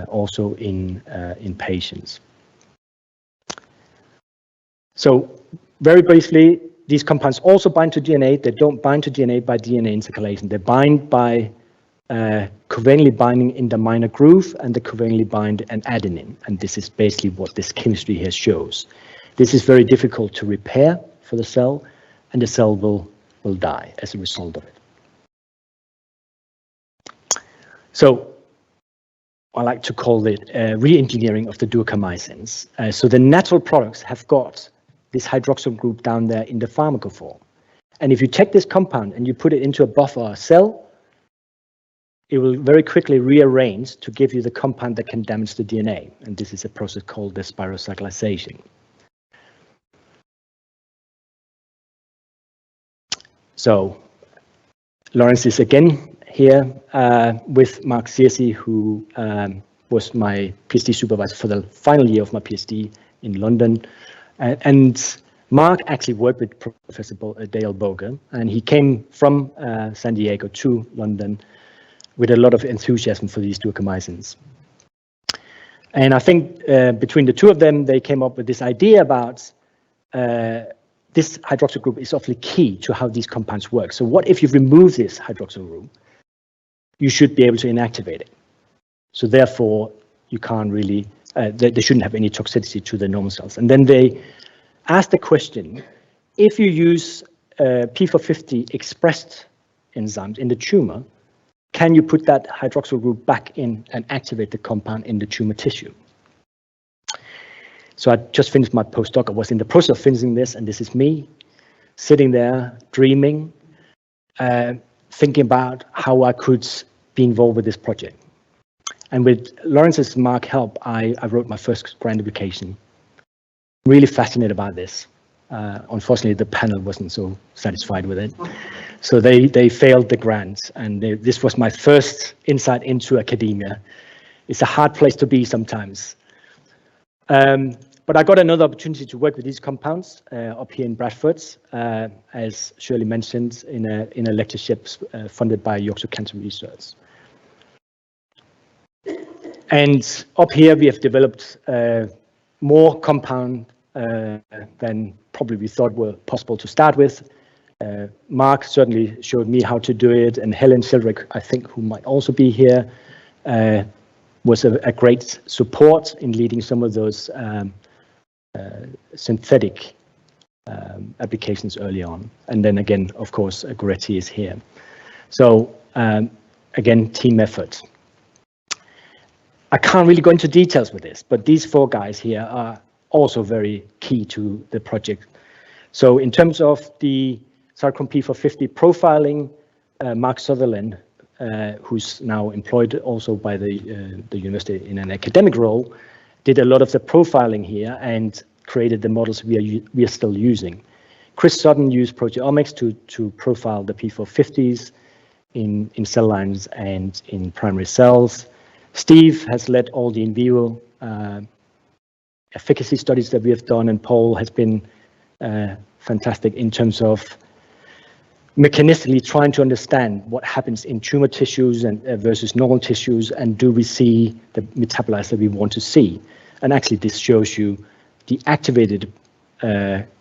also in patients. So very briefly, these compounds also bind to DNA. They don't bind to DNA by DNA intercalation. They bind by covalently binding in the minor groove, and they covalently bind an adenine. And this is basically what this chemistry here shows. This is very difficult to repair for the cell, and the cell will die as a result of it. So I like to call it re-engineering of the duocarmycins. So the natural products have got this hydroxyl group down there in the pharmacophore. And if you take this compound and you put it into a buffer or a cell, it will very quickly rearrange to give you the compound that can damage the DNA. And this is a process called the spirocyclization. So Lawrence is again here with Mark Searcy, who was my PhD supervisor for the final year of my PhD in London. And Mark actually worked with Professor Dale Boger, and he came from San Diego to London with a lot of enthusiasm for these duocarmycins. And I think between the two of them, they came up with this idea about this hydroxyl group is awfully key to how these compounds work. So what if you remove this hydroxyl group? You should be able to inactivate it. So therefore, you can't really, they shouldn't have any toxicity to the normal cells. And then they asked the question, if you use P450 expressed enzymes in the tumor, can you put that hydroxyl group back in and activate the compound in the tumor tissue? So I just finished my postdoc. I was in the process of finishing this, and this is me sitting there dreaming, thinking about how I could be involved with this project. And with Lawrence's Mark help, I wrote my first grant application. Really fascinated about this. Unfortunately, the panel wasn't so satisfied with it. So they failed the grant, and this was my first insight into academia. It's a hard place to be sometimes. But I got another opportunity to work with these compounds up here in Bradford, as Shirley mentioned, in a lectureship funded by Yorkshire Cancer Research. And up here we have developed more compound than probably we thought were possible to start with. Mark certainly showed me how to do it, and Helen Shildrick, I think, who might also be here, was a great support in leading some of those synthetic applications early on. And then again, of course, Goretti is here. So again, team effort. I can't really go into details with this, but these four guys here are also very key to the project. So in terms of the Sarcom P450 profiling, Mark Sutherland, who's now employed also by the university in an academic role, did a lot of the profiling here and created the models we are still using. Chris Sutton used proteomics to profile the P450s in cell lines and in primary cells. Steve has led all the in vivo efficacy studies that we have done, and Paul has been fantastic in terms of mechanistically trying to understand what happens in tumor tissues and versus normal tissues, and do we see the metabolites that we want to see. And actually this shows you the activated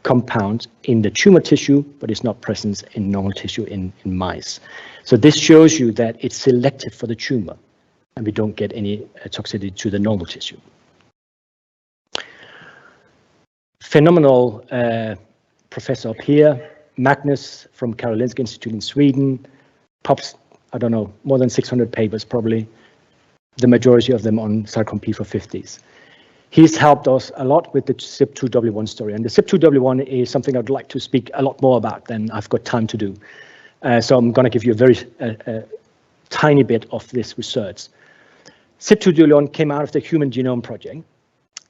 compound in the tumor tissue, but it's not present in normal tissue in mice. So this shows you that it's selective for the tumor, and we don't get any toxicity to the normal tissue. Phenomenal professor up here, Magnus from Karolinska Institute in Sweden, published, I don't know, more than 600 papers probably, the majority of them on Sarcom P450s. He's helped us a lot with the CYP2W1 story, and the CYP2W1 is something I'd like to speak a lot more about than I've got time to do. So I'm going to give you a very tiny bit of this research. CYP2W1 came out of the Human Genome Project.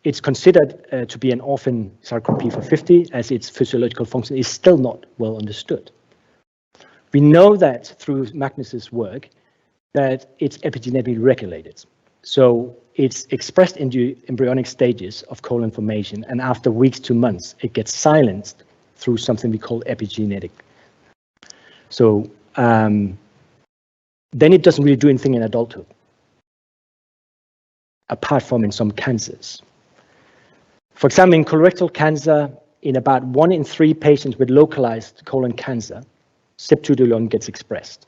It's considered to be an orphan Sarcom P450, as its physiological function is still not well understood. We know that through Magnus's work that it's epigenetically regulated. So it's expressed in the embryonic stages of colon formation, and after weeks to months, it gets silenced through something we call epigenetic. So then it doesn't really do anything in adulthood, apart from in some cancers. For example, in colorectal cancer, in about 1 in 3 patients with localized colon cancer, CYP2D1 gets expressed.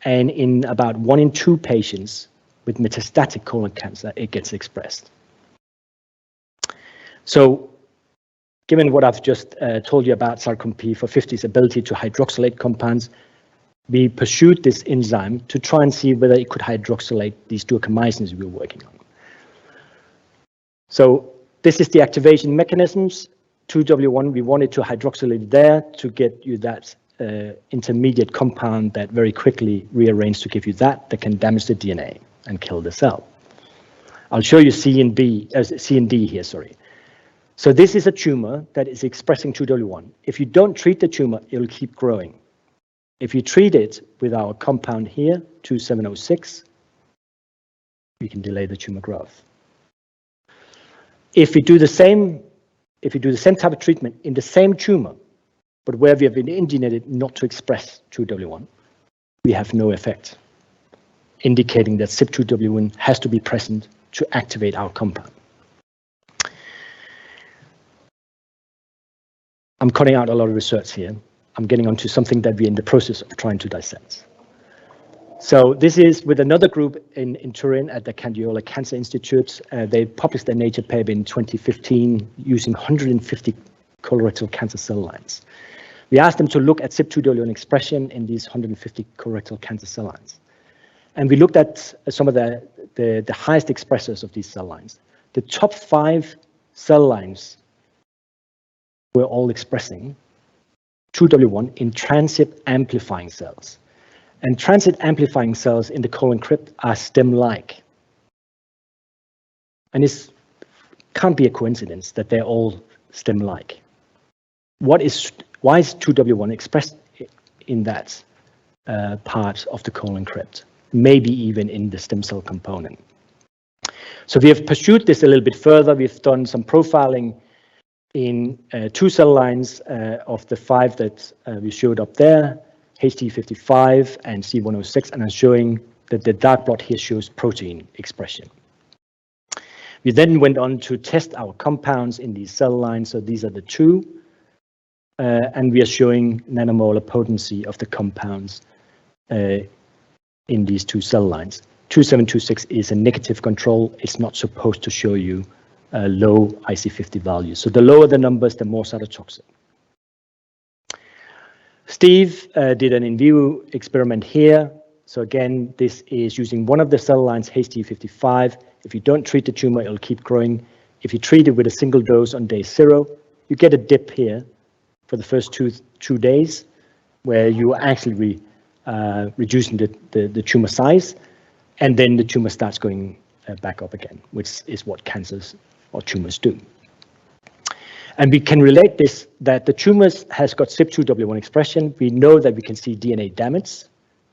And in about 1 in 2 patients with metastatic colon cancer, it gets expressed. So given what I've just told you about Cytochrome P450's ability to hydroxylate compounds, we pursued this enzyme to try and see whether it could hydroxylate these duocarmycins we were working on. So this is the activation mechanisms. 2W1, we wanted to hydroxylate there to get you that intermediate compound that very quickly rearranged to give you that can damage the DNA and kill the cell. I'll show you C and D here, sorry. So this is a tumor that is expressing 2W1. If you don't treat the tumor, it'll keep growing. If you treat it with our compound here, 2706, we can delay the tumor growth. If we do the same type of treatment in the same tumor, but where we have been engineered not to express 2W1, we have no effect, indicating that CYP2W1 has to be present to activate our compound. I'm cutting out a lot of research here. I'm getting onto something that we're in the process of trying to dissect. So this is with another group in Turin at the Candiola Cancer Institute. They published their Nature paper in 2015 using 150 colorectal cancer cell lines. We asked them to look at CYP2D1 expression in these 150 colorectal cancer cell lines. And we looked at some of the highest expressors of these cell lines. The top 5 cell lines were all expressing 2W1 in transit amplifying cells. And transit amplifying cells in the colon crypt are stem-like. And this can't be a coincidence that they're all stem-like. Why is 2W1 expressed in that part of the colon crypt? Maybe even in the stem cell component. So we have pursued this a little bit further. We've done some profiling in 2 cell lines of the 5 that we showed up there, HT55 and C106, and I'm showing that the dark blot here shows protein expression. We then went on to test our compounds in these cell lines, so these are the 2, and we are showing nanomolar potency of the compounds in these 2 cell lines. 2726 is a negative control. It's not supposed to show you low IC50 values. So the lower the numbers, the more cytotoxic. Steve did an in vivo experiment here. So again, this is using one of the cell lines, HT55. If you don't treat the tumor, it'll keep growing. If you treat it with a single dose on day 0, you get a dip here for the first two days, where you are actually reducing the tumor size, and then the tumor starts going back up again, which is what cancers or tumors do. And we can relate this, that the tumors has got CYP2W1 expression. We know that we can see DNA damage.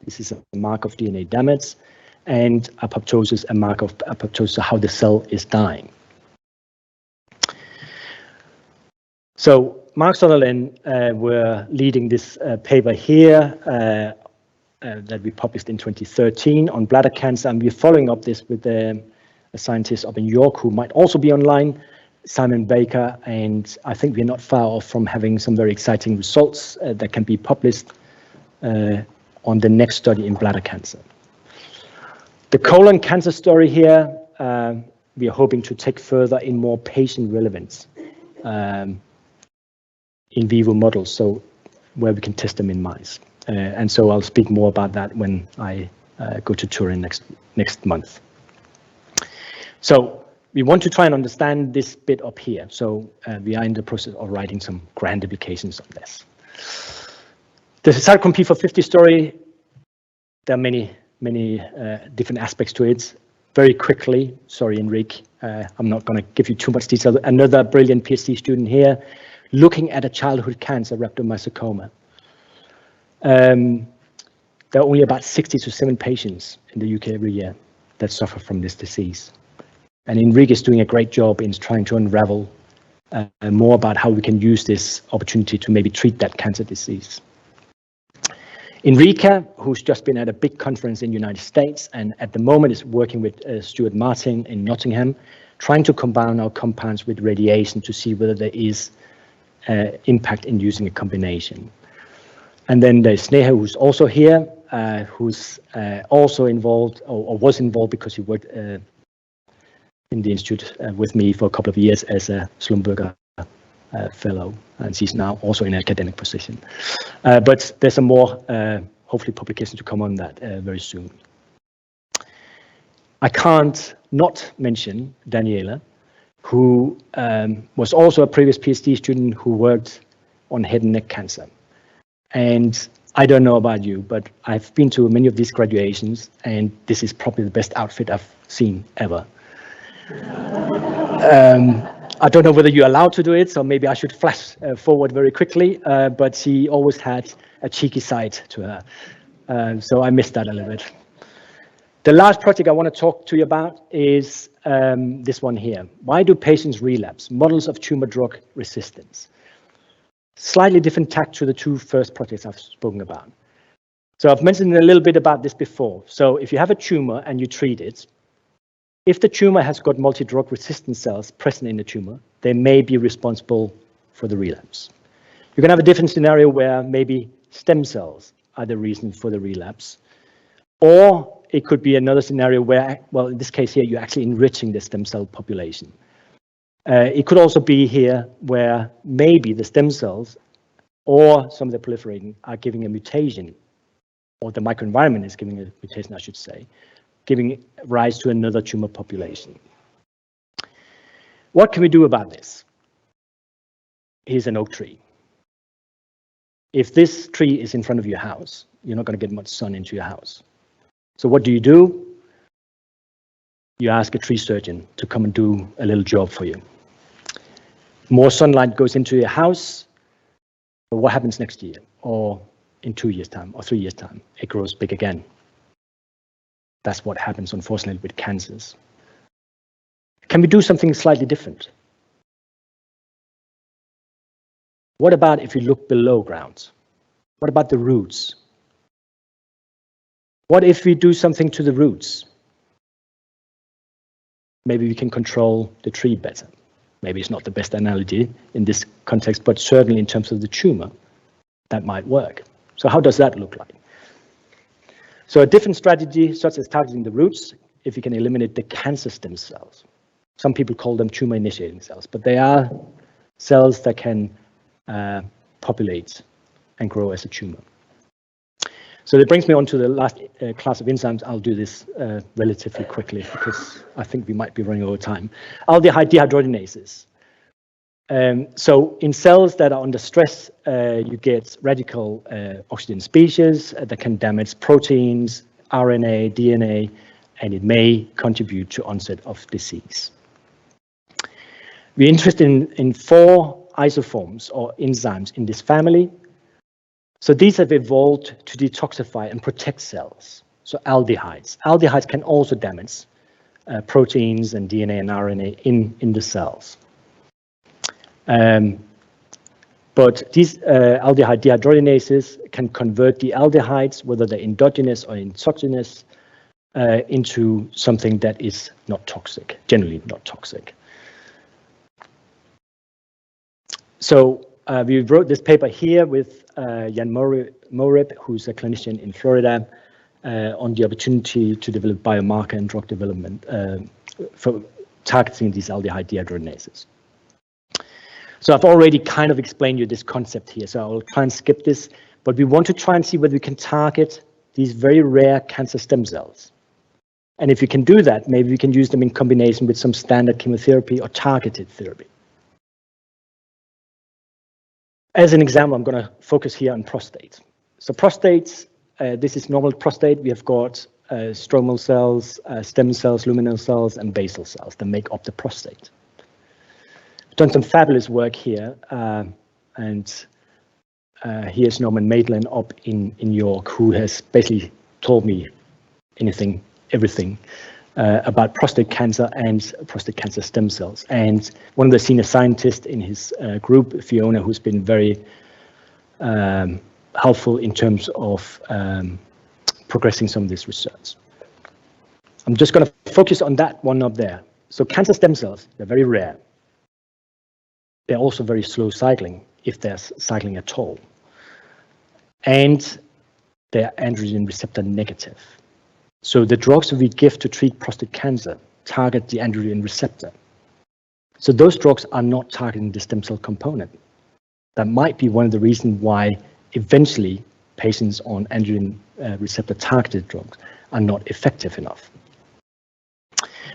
This is a mark of DNA damage, and apoptosis, a mark of apoptosis, how the cell is dying. So Mark Sutherland were leading this paper here that we published in 2013 on bladder cancer, and we're following up this with a scientist up in York who might also be online, Simon Baker, and I think we're not far off from having some very exciting results that can be published on the next study in bladder cancer. The colon cancer story here, we are hoping to take further in more patient relevance in vivo models, so where we can test them in mice. And so I'll speak more about that when I go to Turin next month. So we want to try and understand this bit up here. So we are in the process of writing some grand applications on this. The Cytochrome P450 story, there are many different aspects to it. Very quickly, sorry, Enrique, I'm not going to give you too much detail. Another brilliant PhD student here, looking at a childhood cancer, rhabdomyosarcoma. There are only about 60 to 70 patients in the UK every year that suffer from this disease. And Enrique is doing a great job in trying to unravel more about how we can use this opportunity to maybe treat that cancer disease. Enrique, who's just been at a big conference in the United States, and at the moment is working with Stuart Martin in Nottingham, trying to combine our compounds with radiation to see whether there is impact in using a combination. And then there's Sneha, who's also here, who's also involved, or was involved because he worked in the institute with me for a couple of years as a Schlumberger fellow, and she's now also in an academic position. But there's some more, hopefully, publication to come on that very soon. I can't not mention Daniela, who was also a previous PhD student who worked on head and neck cancer. And I don't know about you, but I've been to many of these graduations, and this is probably the best outfit I've seen ever. I don't know whether you're allowed to do it, so maybe I should flash forward very quickly, but she always had a cheeky side to her. So I missed that a little bit. The last project I want to talk to you about is this one here. Why do patients relapse? Models of tumor drug resistance. Slightly different tack to the two first projects I've spoken about. So I've mentioned a little bit about this before. So if you have a tumor and you treat it, if the tumor has got multi-drug resistant cells present in the tumor, they may be responsible for the relapse. You can have a different scenario where maybe stem cells are the reason for the relapse. Or it could be another scenario where, well, in this case here, you're actually enriching the stem cell population. It could also be here where maybe the stem cells or some of the proliferating are giving a mutation, or the microenvironment is giving a mutation, I should say, giving rise to another tumor population. What can we do about this? Here's an oak tree. If this tree is in front of your house, you're not going to get much sun into your house. So what do? You ask a tree surgeon to come and do a little job for you. More sunlight goes into your house, but what happens next year, or in 2 years' time, or 3 years' time? It grows big again. That's what happens, unfortunately, with cancers. Can we do something slightly different? What about if you look below ground? What about the roots? What if we do something to the roots? Maybe we can control the tree better. Maybe it's not the best analogy in this context, but certainly in terms of the tumor, that might work. So how does that look like? So a different strategy, such as targeting the roots, if you can eliminate the cancer stem cells. Some people call them tumor-initiating cells, but they are cells that can populate and grow as a tumor. So that brings me on to the last class of enzymes. I'll do this relatively quickly because I think we might be running over time. Aldehyde dehydrogenases. So in cells that are under stress, you get radical oxygen species that can damage proteins, RNA, DNA, and it may contribute to onset of disease. We're interested in 4 isoforms or enzymes in this family. So these have evolved to detoxify and protect cells. So aldehydes. Aldehydes can also damage proteins and DNA and RNA in the cells. But these aldehyde dehydrogenases can convert the aldehydes, whether they're endogenous or exogenous, into something that is not toxic, generally not toxic. So we wrote this paper here with Jan Moreb, who's a clinician in Florida, on the opportunity to develop biomarker and drug development for targeting these aldehyde dehydrogenases. So I've already kind of explained you this concept here, so I'll try and skip this, but we want to try and see whether we can target these very rare cancer stem cells. And if we can do that, maybe we can use them in combination with some standard chemotherapy or targeted therapy. As an example, I'm going to focus here on prostate. So prostate, this is normal prostate. We have got stromal cells, stem cells, luminal cells, and basal cells that make up the prostate. We've done some fabulous work here, and here's Norman Maitland up in York, who has basically told me everything about prostate cancer and prostate cancer stem cells. And one of the senior scientists in his group, Fiona, who's been very helpful in terms of progressing some of this research. I'm just going to focus on that one up there. So cancer stem cells, they're very rare. They're also very slow cycling. if they're cycling at all. And they're androgen receptor negative. So the drugs that we give to treat prostate cancer target the androgen receptor. So those drugs are not targeting the stem cell component. That might be one of the reasons why eventually patients on androgen receptor targeted drugs are not effective enough.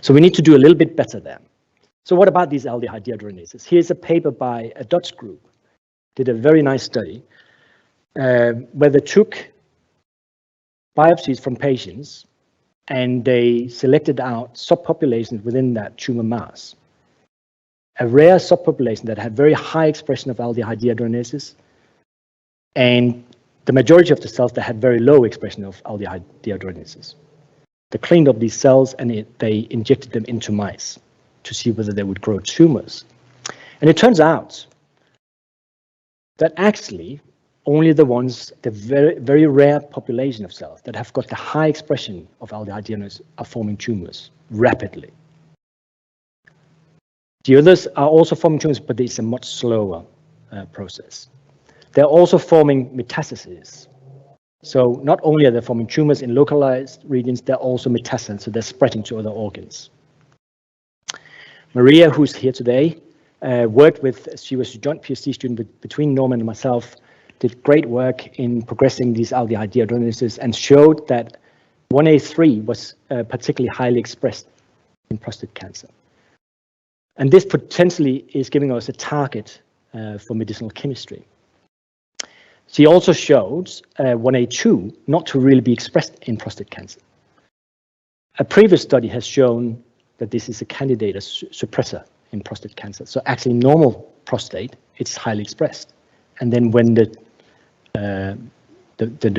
So we need to do a little bit better there. So what about these aldehyde dehydrogenases? Here's a paper by a Dutch group, did a very nice study where they took biopsies from patients and they selected out subpopulations within that tumor mass. A rare subpopulation that had very high expression of aldehyde dehydrogenases, and the majority of the cells that had very low expression of aldehyde dehydrogenases. They cleaned up these cells and they injected them into mice to see whether they would grow tumors. And it turns out that actually only the ones, the very rare population of cells that have got the high expression of aldehyde dehydrogenases are forming tumors rapidly. The others are also forming tumors, but it's a much slower process. They're also forming metastases. So not only are they forming tumors in localized regions, they're also metastases, so they're spreading to other organs. Maria, who's here today, worked with, she was a joint PhD student between Norman and myself, did great work in progressing these aldehyde dehydrogenases and showed that 1A3 was particularly highly expressed in prostate cancer. And this potentially is giving us a target for medicinal chemistry. She also showed 1A2 not to really be expressed in prostate cancer. A previous study has shown that this is a candidate, a suppressor in prostate cancer. So actually normal prostate, it's highly expressed. And then when the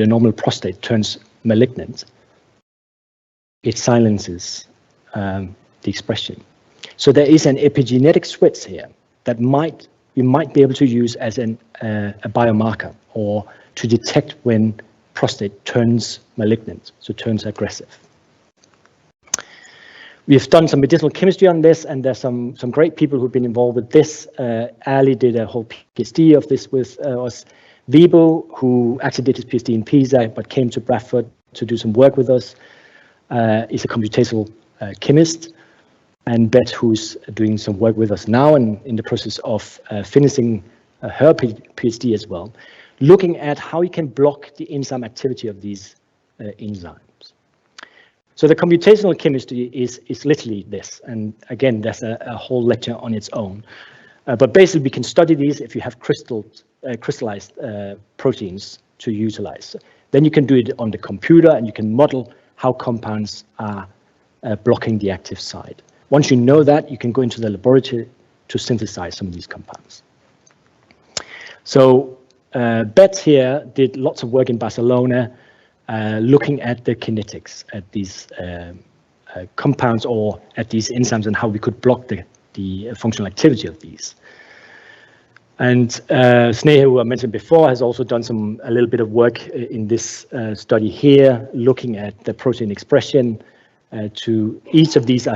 normal prostate turns malignant, it silences the expression. So there is an epigenetic switch here that we might be able to use as a biomarker or to detect when prostate turns malignant, so turns aggressive. We've done some medicinal chemistry on this, and there's some great people who've been involved with this. Ali did a whole PhD of this with us. Vibo, who actually did his PhD in Pisa, but came to Bradford to do some work with us, is a computational chemist. And Beth, who's doing some work with us now and in the process of finishing her PhD as well, looking at how you can block the enzyme activity of these enzymes. So the computational chemistry is literally this. And again, there's a whole lecture on its own. But basically, we can study these if you have crystallized proteins to utilize. Then you can do it on the computer and you can model how compounds are blocking the active site. Once you know that, you can go into the laboratory to synthesize some of these compounds. So Beth here did lots of work in Barcelona, looking at the kinetics, at these compounds or at these enzymes and how we could block the functional activity of these. And Sneha, who I mentioned before, has also done a little bit of work in this study here, looking at the protein expression to each of these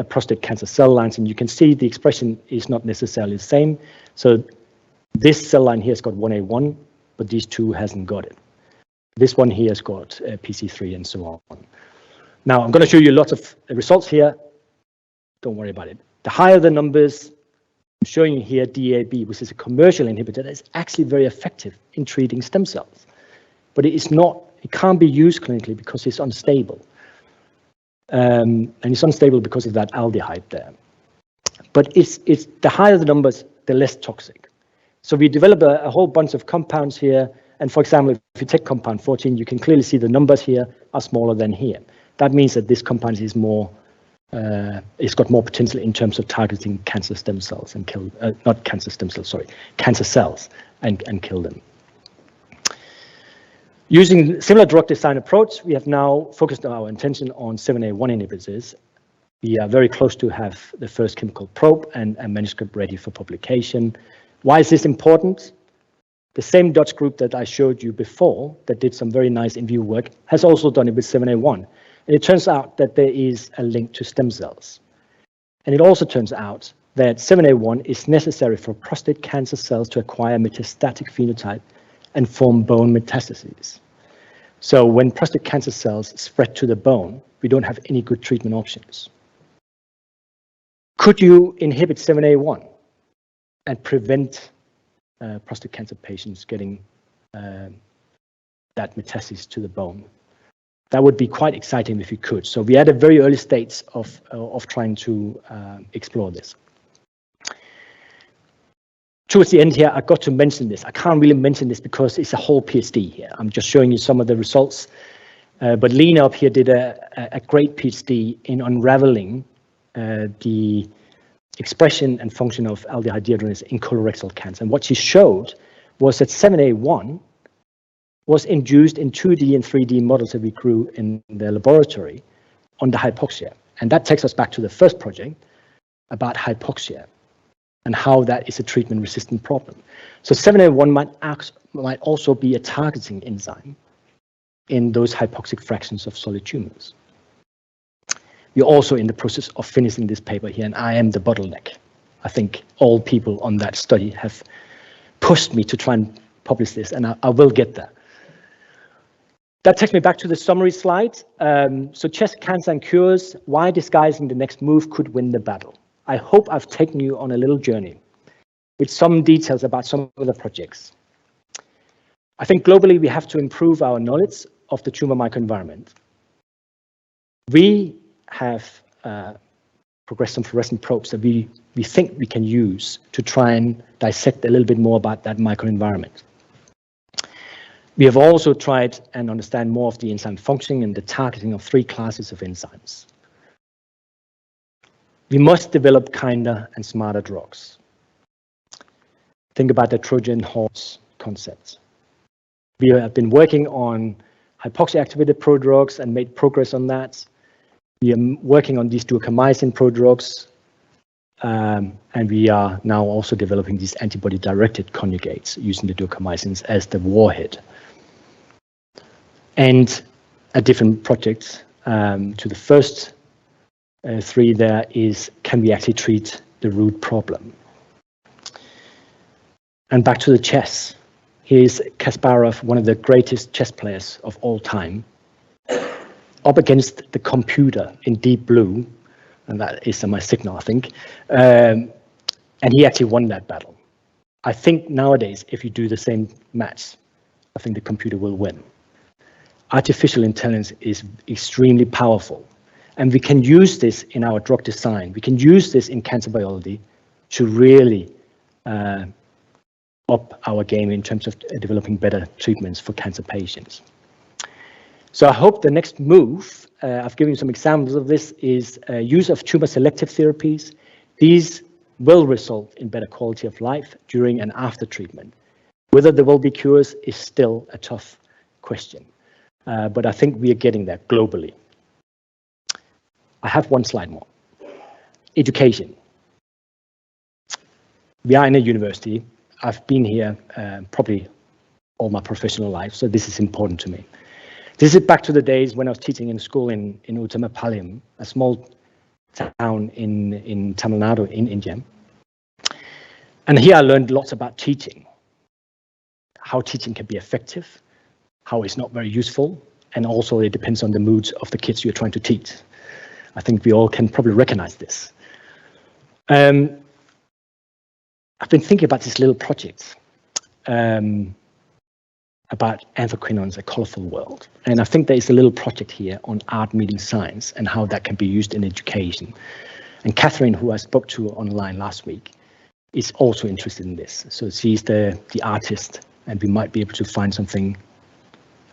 prostate cancer cell lines, and you can see the expression is not necessarily the same. So this cell line here has got 1A1, but these two hasn't got it. This one here has got PC3 and so on. Now I'm going to show you lots of results here. Don't worry about it. The higher the numbers, I'm showing you here DAB, which is a commercial inhibitor that is actually very effective in treating stem cells, but it can't be used clinically because it's unstable. And it's unstable because of that aldehyde there. But it's the higher the numbers, the less toxic. So we develop a whole bunch of compounds here. And for example, if you take compound 14, you can clearly see the numbers here are smaller than here. That means that this compound is more, it's got more potential in terms of targeting cancer stem cells and kill, not cancer stem cells, sorry, cancer cells and kill them. Using similar drug design approach, we have now focused our attention on 7A1 inhibitors. We are very close to have the first chemical probe and a manuscript ready for publication. Why is this important? The same Dutch group that I showed you before that did some very nice in vivo work has also done it with 7A1. And it turns out that there is a link to stem cells. And it also turns out that 7A1 is necessary for prostate cancer cells to acquire metastatic phenotype and form bone metastases. So when prostate cancer cells spread to the bone, we don't have any good treatment options. Could you inhibit 7A1 and prevent prostate cancer patients getting that metastasis to the bone? That would be quite exciting if you could. So we are at a very early stage of trying to explore this. Towards the end here, I got to mention this. I can't really mention this because it's a whole PhD here. I'm just showing you some of the results. But Lena up here did a great PhD in unraveling the expression and function of aldehyde dehydrogenase in colorectal cancer. And what she showed was that 7A1 was induced in 2D and 3D models that we grew in the laboratory under hypoxia. And that takes us back to the first project about hypoxia and how that is a treatment-resistant problem. So 7A1 might also be a targeting enzyme in those hypoxic fractions of solid tumors. We're also in the process of finishing this paper here, and I am the bottleneck. I think all people on that study have pushed me to try and publish this, and I will get there. That takes me back to the summary slide. So chest cancer and cures, why disguising the next move could win the battle. I hope I've taken you on a little journey with some details about some of the projects. I think globally we have to improve our knowledge of the tumor microenvironment. We have progressed some fluorescent probes that we think we can use to try and dissect a little bit more about that microenvironment. We have also tried and understand more of the enzyme functioning and the targeting of 3 classes of enzymes. We must develop kinder and smarter drugs. Think about the Trojan horse concept. We have been working on hypoxia-activated prodrugs and made progress on that. We are working on these duocarmycin prodrugs, and we are now also developing these antibody-directed conjugates using the duocarmycins as the warhead. And a different project to the first 3 there is, can we actually treat the root problem? And back to the chess. Here's Kasparov, one of the greatest chess players of all time, up against the computer in deep blue, and that is my signal, I think, and he actually won that battle. I think nowadays, if you do the same match, I think the computer will win. Artificial intelligence is extremely powerful, and we can use this in our drug design. We can use this in cancer biology to really up our game in terms of developing better treatments for cancer patients. So I hope the next move, I've given you some examples of this, is use of tumor selective therapies. These will result in better quality of life during and after treatment. Whether there will be cures is still a tough question, but I think we are getting there globally. I have one slide more. Education. We are in a university. I've been here probably all my professional life, so this is important to me. This is back to the days when I was teaching in school in Uttamapalayam, a small town in Tamil Nadu in India. And here I learned lots about teaching, how teaching can be effective, how it's not very useful, and also it depends on the moods of the kids you're trying to teach. I think we all can probably recognize this. I've been thinking about this little project about anthraquinones, A Colorful World. And I think there is a little project here on art meeting science and how that can be used in education. And Catherine, who I spoke to online last week, is also interested in this. So she's the artist, and we might be able to find something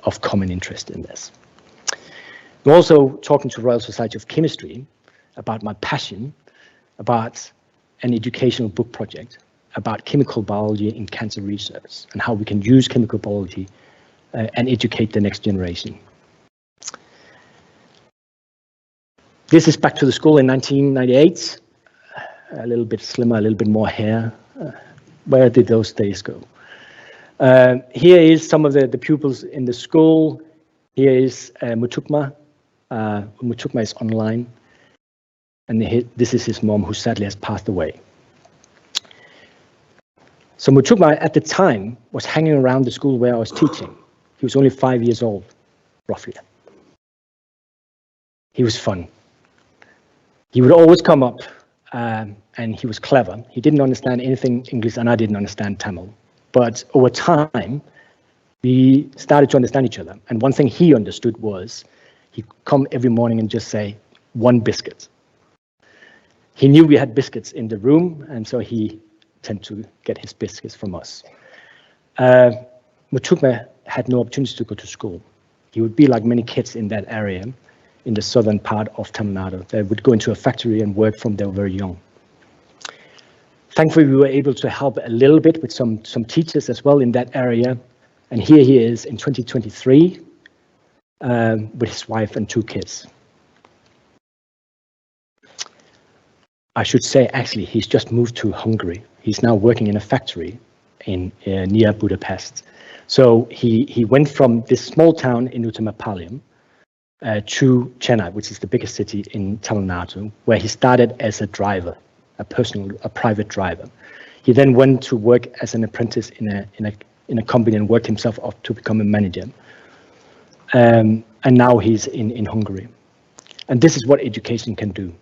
of common interest in this. I'm also talking to Royal Society of Chemistry about my passion about an educational book project about chemical biology in cancer research and how we can use chemical biology and educate the next generation. This is back to the school in 1998. A little bit slimmer, a little bit more hair. Where did those days go? Here is some of the pupils in the school. Here is Mutukma. Mutukma is online. And this is his mom, who sadly has passed away. So Mutukma at the time was hanging around the school where I was teaching. He was only 5 years old, roughly. He was fun. He would always come up, and he was clever. He didn't understand anything English, and I didn't understand Tamil. But over time, we started to understand each other. And one thing he understood was he'd come every morning and just say, 1 biscuit. He knew we had biscuits in the room, and so he tended to get his biscuits from us. Mutukma had no opportunity to go to school. He would be like many kids in that area, in the southern part of Tamil Nadu. They would go into a factory and work from they were very young. Thankfully, we were able to help a little bit with some teachers as well in that area. And here he is in 2023 with his wife and 2 kids. I should say, actually, he's just moved to Hungary. He's now working in a factory in near Budapest. So he went from this small town in Uttarapalayam to Chennai, which is the biggest city in Tamil Nadu, where he started as a driver, a private driver. He then went to work as an apprentice in a company and worked himself up to become a manager. And now he's in Hungary. And this is what education can do.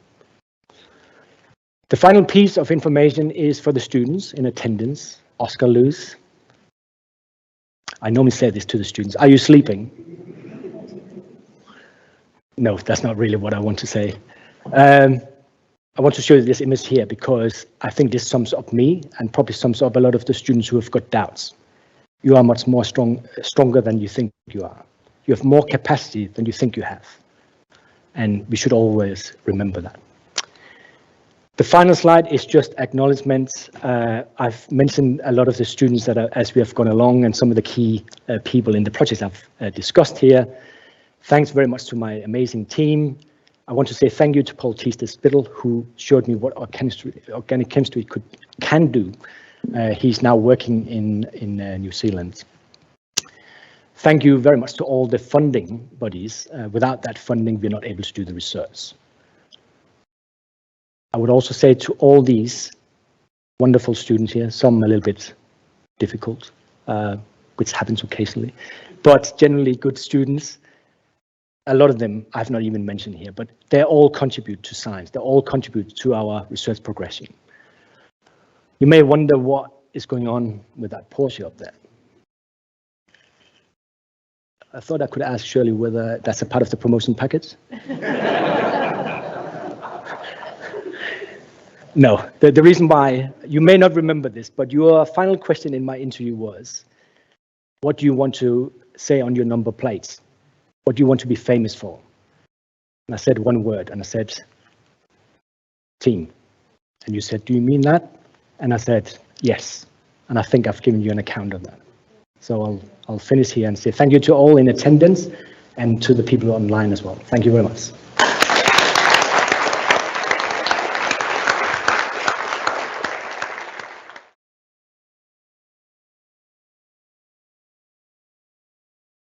The final piece of information is for the students in attendance. Oscar Luz. I normally say this to the students. Are you sleeping? No, that's not really what I want to say. I want to show you this image here because I think this sums up me and probably sums up a lot of the students who have got doubts. You are much more stronger than you think you are. You have more capacity than you think you have. And we should always remember that. The final slide is just acknowledgements. I've mentioned a lot of the students that are, as we have gone along, and some of the key people in the project I've discussed here. Thanks very much to my amazing team. I want to say thank you to Paul Spittle, who showed me what organic chemistry can do. He's now working in New Zealand. Thank you very much to all the funding bodies. Without that funding, we're not able to do the research. I would also say to all these wonderful students here, some a little bit difficult, which happens occasionally, but generally good students. A lot of them I've not even mentioned here, but they all contribute to science. They all contribute to our research progression. You may wonder what is going on with that Porsche up there. I thought I could ask Shirley whether that's a part of the promotion package. No, the reason why, you may not remember this, but your final question in my interview was, what do you want to say on your number plates? What do you want to be famous for? And I said one word, and I said, team. And you said, do you mean that? And I said, yes. And I think I've given you an account of that. So I'll finish here and say thank you to all in attendance and to the people online as well. Thank you very much.